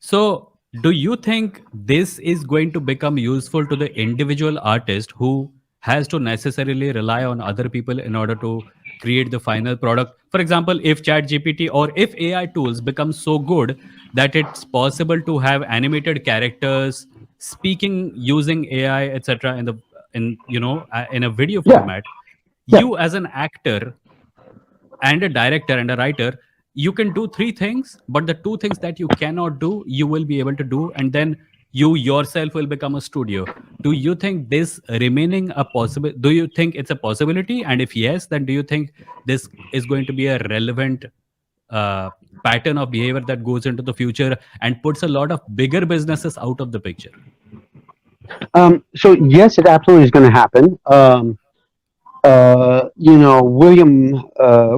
So do you think this is going to become useful to the individual artist who has to necessarily rely on other people in order to create the final product? For example, if ChatGPT or if AI tools become so good that it's possible to have animated characters speaking using AI, etc., in a video format, you as an actor and a director and a writer you can do three things, but the two things that you cannot do, you will be able to do, and then you yourself will become a studio. Do you think this remaining a possible? Do you think it's a possibility? And if yes, then do you think this is going to be a relevant uh, pattern of behavior that goes into the future and puts a lot of bigger businesses out of the picture? So yes, it absolutely is going to happen. William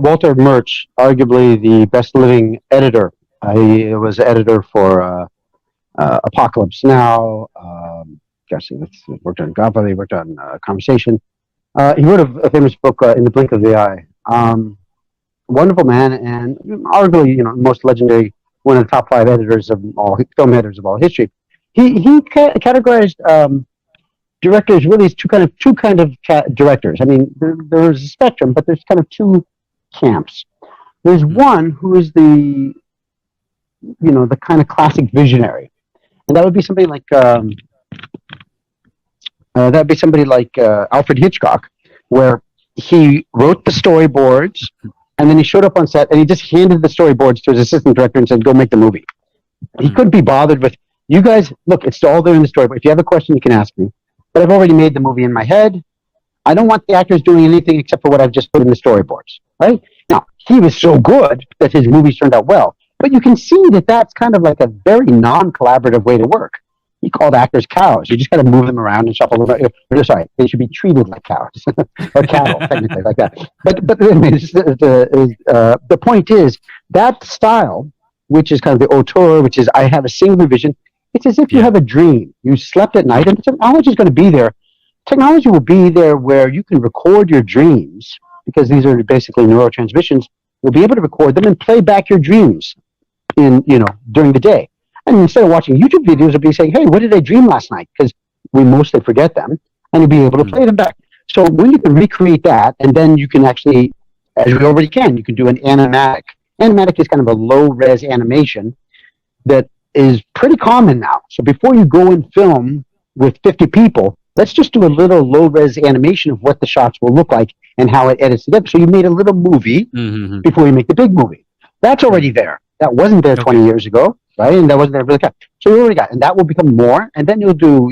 Walter Murch, arguably the best living editor. He was editor for Apocalypse Now. He worked on Godfather. He worked on Conversation. He wrote a famous book, In the Blink of the Eye. Wonderful man, and arguably, most legendary, one of the top 5 editors of all film editors of all history. He categorized directors really as two kind of directors. I mean, there's a spectrum, but there's kind of two camps. There's one who is the kind of classic visionary, and that would be somebody like Alfred Hitchcock, where he wrote the storyboards, and then he showed up on set and he just handed the storyboards to his assistant director and said, "Go make the movie." He couldn't be bothered with, "You guys, look, it's all there in the storyboard. If you have a question, you can ask me. But I've already made the movie in my head. I don't want the actors doing anything except for what I've just put in the storyboards." Right? Now, he was so good that his movies turned out well. But you can see that that's kind of like a very non-collaborative way to work. He called actors cows. You just got to move them around and shuffle them around. Sorry, they should be treated like cows or cattle, technically, like that. But the point is that style, which is kind of the auteur, which is I have a singular vision. It's as if you have a dream. You slept at night, and technology is going to be there. Technology will be there where you can record your dreams, because these are basically neurotransmissions. You'll be able to record them and play back your dreams during the day. And instead of watching YouTube videos, you'll be saying, "Hey, what did I dream last night?" Because we mostly forget them, and you'll be able to play them back. So when you can recreate that, and then you can actually, as we already can, you can do an animatic. Animatic is kind of a low-res animation that is pretty common now. So before you go and film with 50 people, let's just do a little low-res animation of what the shots will look like and how it edits together. So you made a little movie before you make the big movie. That's already there. That wasn't there 20 years ago, right? And that wasn't there really. So you already got, and that will become more. And then you'll do,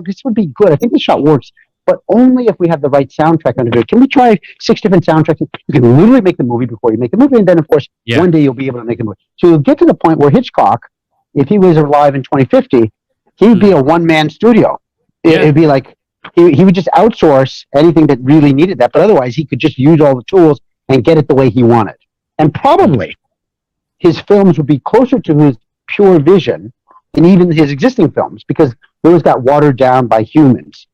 this would be good. I think the shot works, but only if we have the right soundtrack under it. Can we try 6 different soundtracks? You can literally make the movie before you make the movie, and then of course one day you'll be able to make the movie. So you'll get to the point where Hitchcock, if he was alive in 2050, he'd be a one-man studio. It'd be like he would just outsource anything that really needed that, but otherwise he could just use all the tools and get it the way he wanted. And probably his films would be closer to his pure vision than even his existing films, because those got watered down by humans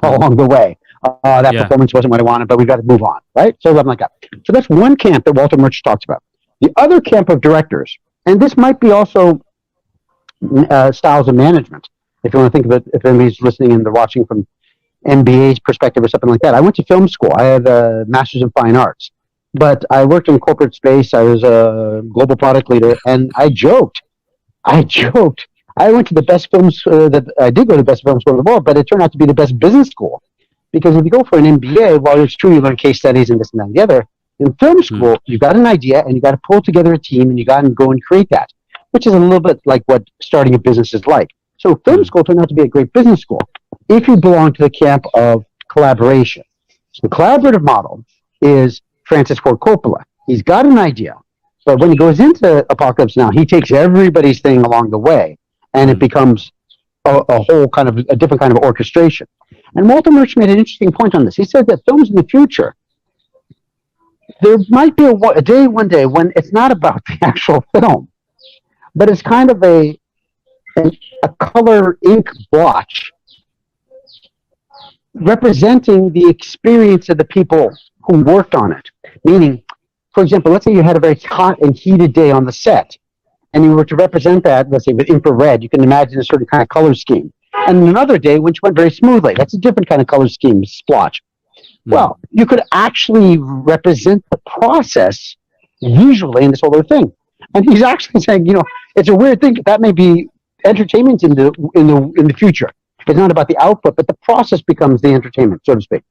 along the way. That performance wasn't what I wanted, but we've got to move on, right? So something like that. So that's one camp that Walter Murch talks about. The other camp of directors, and this might be also styles of management, if you want to think of it, if anybody's listening and they're watching from MBA's perspective or something like that. I went to film school. I had a Master's in Fine Arts. But I worked in corporate space. I was a global product leader, and I joked. I went to the best films I did go to the best film school in the world, but it turned out to be the best business school. Because if you go for an MBA, while it's true you learn case studies and this and that and the other, in film school, you got an idea and you got to pull together a team and you got to go and create that, which is a little bit like what starting a business is like. So film school turned out to be a great business school if you belong to the camp of collaboration. So the collaborative model is Francis Ford Coppola. He's got an idea, but when he goes into Apocalypse Now, he takes everybody's thing along the way, and it becomes a whole kind of a different kind of orchestration. And Walter Murch made an interesting point on this. He said that films in the future, there might be one day when it's not about the actual film, but it's kind of a color ink blotch representing the experience of the people who worked on it. Meaning, for example, let's say you had a very hot and heated day on the set, and you were to represent that, let's say with infrared, you can imagine a certain kind of color scheme. And another day, which went very smoothly, that's a different kind of color scheme, splotch. Well, you could actually represent the process visually in this whole other thing. And he's actually saying, it's a weird thing, but that may be entertainment in the future. It's not about the output, but the process becomes the entertainment, so to speak.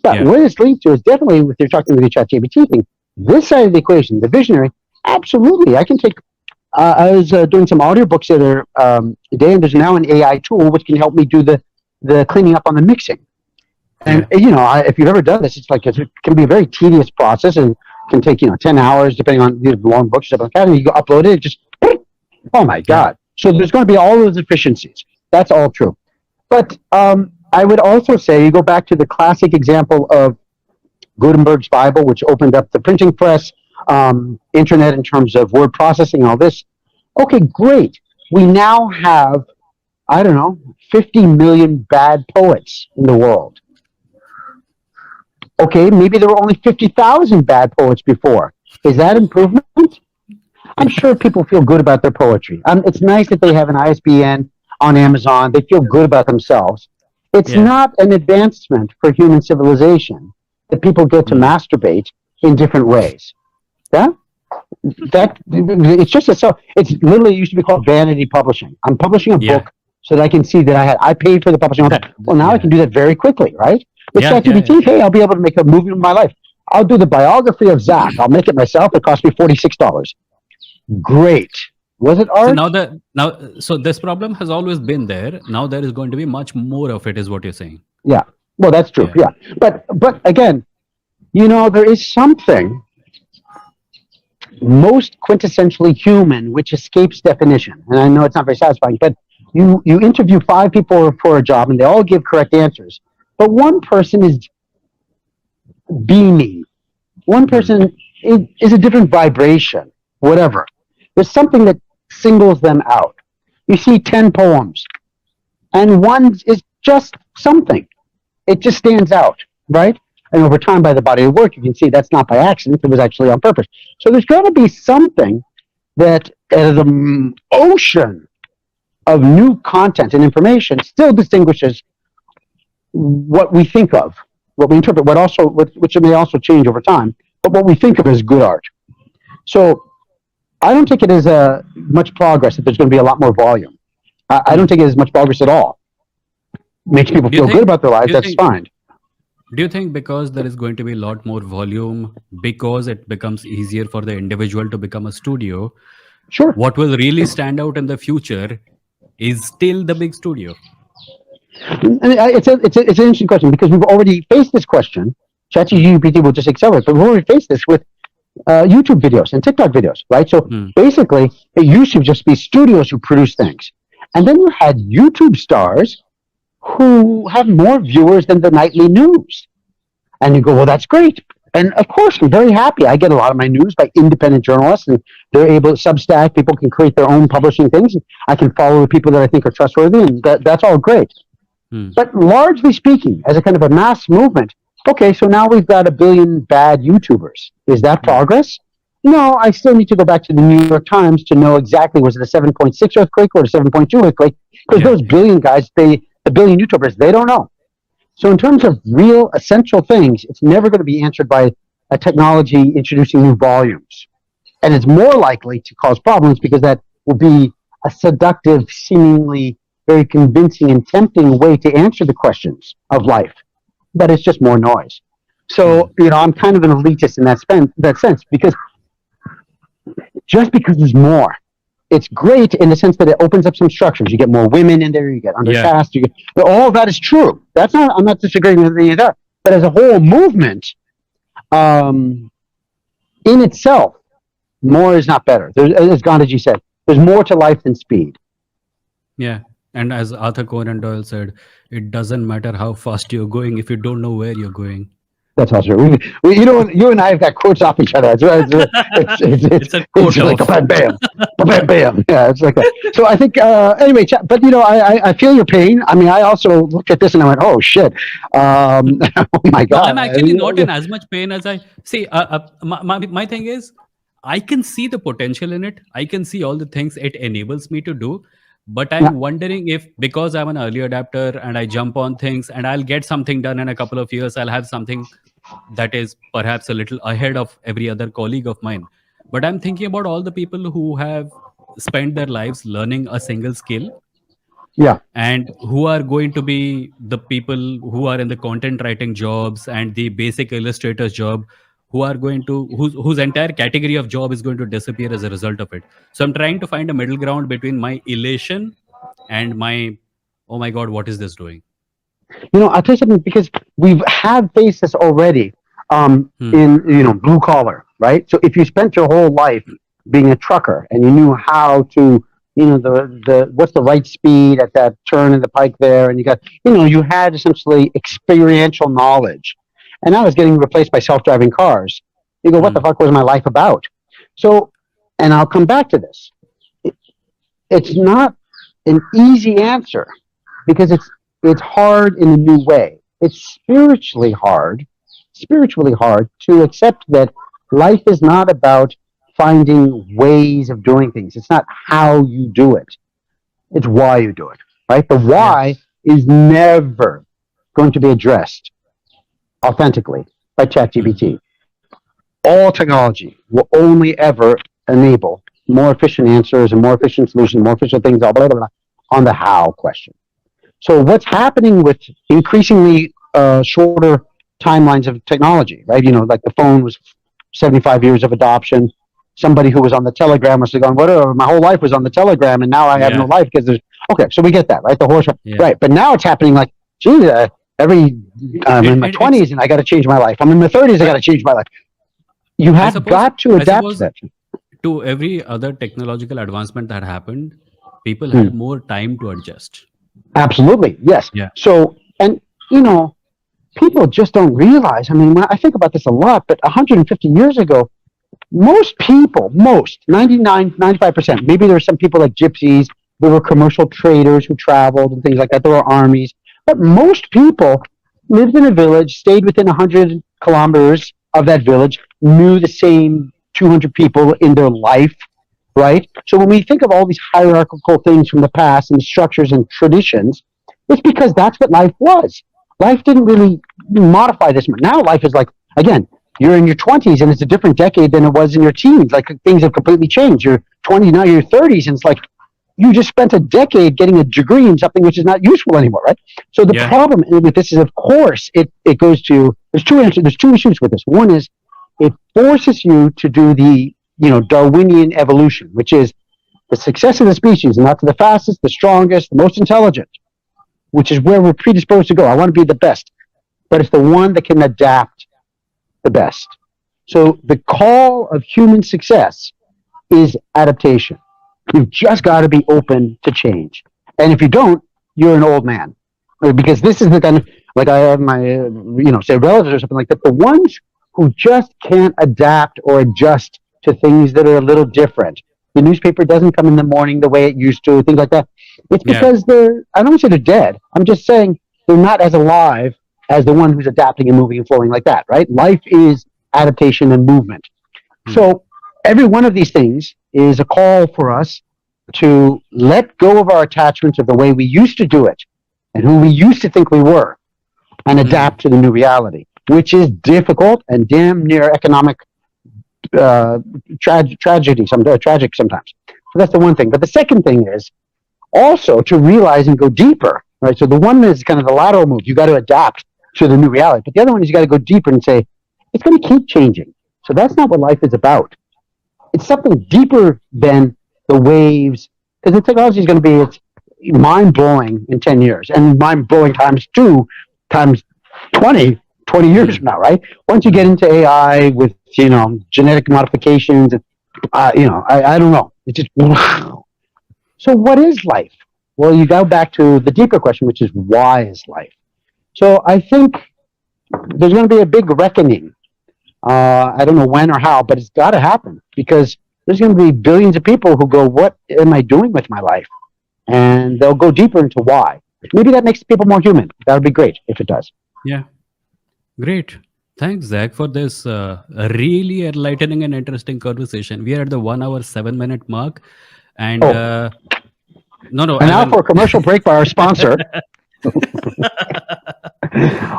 But what this leads to is definitely, if you're talking with the ChatGPT thing, this side of the equation, the visionary, Absolutely. I can take. I was doing some audiobooks the other day, and there's now an AI tool which can help me do the cleaning up on the mixing. And Yeah. you know, if you've ever done this, it's like it can be a very tedious process and can take 10 hours depending on the long books stuff like that. And you go upload it, just oh my Yeah. god! So there's going to be all those efficiencies. That's all true. But I would also say you go back to the classic example of Gutenberg's Bible, which opened up the printing press, internet in terms of word processing, all this. Okay, great. We now have, I don't know, 50 million bad poets in the world. Okay, maybe there were only 50,000 bad poets before. Is that improvement? I'm sure people feel good about their poetry. It's nice that they have an ISBN on Amazon. They feel good about themselves. It's Yeah. not an advancement for human civilization that people get to masturbate in different ways. Yeah? It's just it's literally used to be called vanity publishing. I'm publishing a Yeah. book so that I can see that I paid for the publishing. Well, now I Yeah. can do that very quickly, right? With Yeah, yeah, ChatGPT, yeah. hey, I'll be able to make a movie of my life. I'll do the biography of Zach. I'll make it myself. It cost me $46. Great. Was it So art? so this problem has always been there. Now there is going to be much more of it, is what you're saying. Yeah. Well, that's true. Yeah. Yeah. But again, there is something most quintessentially human which escapes definition. And I know it's not very satisfying, but you interview 5 people for a job and they all give correct answers. But one person is beaming. One person is a different vibration, whatever. There's something that singles them out. You see 10 poems, and one is just something. It just stands out, right? And over time, by the body of work, you can see that's not by accident. It was actually on purpose. So there's going to be something that, as an ocean of new content and information, still distinguishes what we think of, what we interpret, which may also change over time, but what we think of as good art. So I don't take it as much progress if there's going to be a lot more volume. I don't take it as much progress at all. Makes people feel good about their lives, that's fine. Do you think because there is going to be a lot more volume, because it becomes easier for the individual to become a studio, Sure. what will really stand out in the future is still the big studio? And it's an interesting question because we've already faced this question. ChatGPT will just accelerate, but we've already faced this with YouTube videos and TikTok videos, right? So basically, it used to just be studios who produce things. And then you had YouTube stars who have more viewers than the nightly news. And you go, well, that's great. And of course, I'm very happy. I get a lot of my news by independent journalists, and they're able to Substack. People can create their own publishing things. I can follow the people that I think are trustworthy, and that's all great. But largely speaking, as a kind of a mass movement, okay, so now we've got 1 billion bad YouTubers. Is that progress? No, I still need to go back to the New York Times to know exactly, was it a 7.6 earthquake or a 7.2 earthquake? Because those billion guys, the billion YouTubers, they don't know. So in terms of real essential things, it's never going to be answered by a technology introducing new volumes. And it's more likely to cause problems because that will be a seductive, seemingly very convincing and tempting way to answer the questions of life. But it's just more noise. So, I'm kind of an elitist in that sense, because just because there's more, it's great in the sense that it opens up some structures. You get more women in there, you get undercast, you get, all of that is true. I'm not disagreeing with any of that. But as a whole movement, in itself, more is not better. As Gandhi said, there's more to life than speed. Yeah. And as Arthur Conan Doyle said, it doesn't matter how fast you're going if you don't know where you're going. That's also true. You and I have got quotes off each other. It's a quote like off. bam, bam, bam, bam. Yeah, it's like that. So I think anyway. But I feel your pain. I mean, I also looked at this and I went, "Oh shit! Oh my god!" No, I'm actually not in as much pain as I see. My thing is, I can see the potential in it. I can see all the things it enables me to do. But I'm wondering if, because I'm an early adapter and I jump on things and I'll get something done in a couple of years, I'll have something that is perhaps a little ahead of every other colleague of mine. But I'm thinking about all the people who have spent their lives learning a single skill. Yeah. And who are going to be the people who are in the content writing jobs and the basic illustrator's job, who are going to whose entire category of job is going to disappear as a result of it. So I'm trying to find a middle ground between my elation and my, oh my god, what is this doing? I'll tell you something, because we've had faced this already in, blue collar, right? So if you spent your whole life being a trucker and you knew how to, the what's the right speed at that turn in the pike there, and you got, you had essentially experiential knowledge, and now it's getting replaced by self-driving cars. You go, what the fuck was my life about? So, and I'll come back to this. It's not an easy answer, because it's hard in a new way. It's spiritually hard to accept that life is not about finding ways of doing things. It's not how you do it. It's why you do it, right? The why is never going to be addressed authentically by ChatGPT. All technology will only ever enable more efficient answers and more efficient solutions, more efficient things, blah, blah, blah, on the how question. So what's happening with increasingly shorter timelines of technology, right? Like the phone was 75 years of adoption. Somebody who was on the telegram was going, whatever, my whole life was on the telegram, and now I have no life because there's, okay, so we get that, right? The horse, right? But now it's happening like, gee, I'm in my 20s and I got to change my life. I'm in my 30s, I got to change my life. You have got to adapt to that. To every other technological advancement that happened, people had more time to adjust. Absolutely, yes. Yeah. So, and people just don't realize. I mean, when I think about this a lot, but 150 years ago, most people, 99, 95%, maybe there were some people like gypsies, there were commercial traders who traveled and things like that, there were armies, but most people lived in a village, stayed within 100 kilometers of that village, knew the same 200 people in their life, right? So when we think of all these hierarchical things from the past and structures and traditions, it's because that's what life was. Life didn't really modify this much. Now life is like, again, you're in your 20s and it's a different decade than it was in your teens. Like things have completely changed. You're 20, now you're 30s, and it's like you just spent a decade getting a degree in something which is not useful anymore, right? So the problem with this is, of course, it goes to, there's two issues with this. One is it forces you to do the, Darwinian evolution, which is the success of the species, not to the fastest, the strongest, the most intelligent, which is where we're predisposed to go. I want to be the best, but it's the one that can adapt the best. So the call of human success is adaptation. You've just got to be open to change. And if you don't, you're an old man. Because this is the kind of, like I have my, say relatives or something like that, the ones who just can't adapt or adjust to things that are a little different. The newspaper doesn't come in the morning the way it used to, things like that. It's because I don't want to say they're dead. I'm just saying they're not as alive as the one who's adapting and moving and flowing like that, right? Life is adaptation and movement. So every one of these things is a call for us to let go of our attachments of the way we used to do it and who we used to think we were, and adapt to the new reality, which is difficult and damn near economic tragic sometimes. So that's the one thing. But the second thing is also to realize and go deeper, right? So the one is kind of the lateral move. You got to adapt to the new reality. But the other one is you got to go deeper and say, it's going to keep changing. So that's not what life is about. It's something deeper than the waves, because the technology is going to be, it's mind-blowing in 10 years, and mind-blowing times 2, times 20 years from now, right? Once you get into AI with, genetic modifications, I don't know. It's just, so what is life? Well, you go back to the deeper question, which is, why is life? So I think there's going to be a big reckoning. I don't know when or how, but it's got to happen, because there's going to be billions of people who go, what am I doing with my life? And they'll go deeper into why. Maybe that makes people more human. That would be great if it does. Yeah. Great. Thanks, Zach, for this really enlightening and interesting conversation. We are at the 1 hour, 7 minute mark. And and now for a commercial break by our sponsor.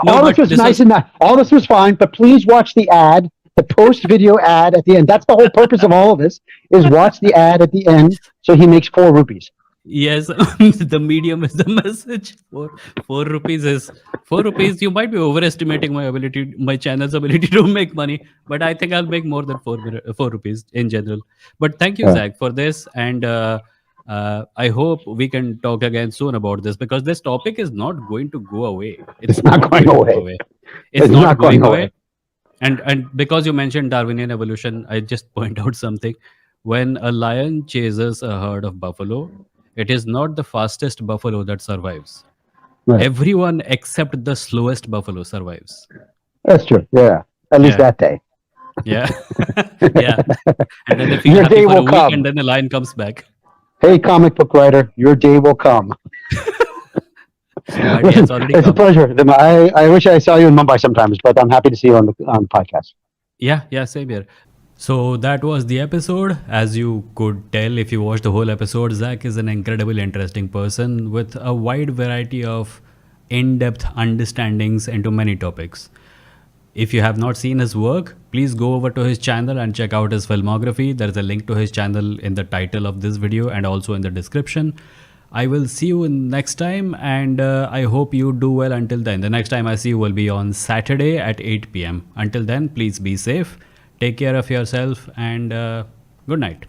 All this was nice and all this was fine, but please watch the ad, the post-video ad at the end. That's the whole purpose of all of this, is watch the ad at the end, so he makes 4 rupees. Yes, the medium is the message. 4 rupees is 4 rupees. You might be overestimating my channel's ability to make money, but I think I'll make more than 4 rupees in general. But thank you, Yeah. Zach, for this, and I hope we can talk again soon about this because this topic is not going to go away. It's not going to go away. away. It's It's not not going going away. away. And because you mentioned Darwinian evolution, I just point out something. When a lion chases a herd of buffalo, it is not the fastest buffalo that survives. Right. Everyone except the slowest buffalo survives. That's true. Yeah. At least Yeah. that day. Yeah. Yeah. And then they feel Your happy day for a will week come. and then the lion comes back. Hey, comic book writer, your day will come. But yeah, it's already It's a come. pleasure. I wish I saw you in Mumbai sometimes, but I'm happy to see you on the podcast. Yeah, same here. So that was the episode. As you could tell if you watched the whole episode, Zach is an incredibly interesting person with a wide variety of in-depth understandings into many topics. If you have not seen his work, please go over to his channel and check out his filmography. There is a link to his channel in the title of this video and also in the description. I will see you next time, and I hope you do well until then. The next time I see you will be on Saturday at 8 p.m. Until then, please be safe, take care of yourself, and good night.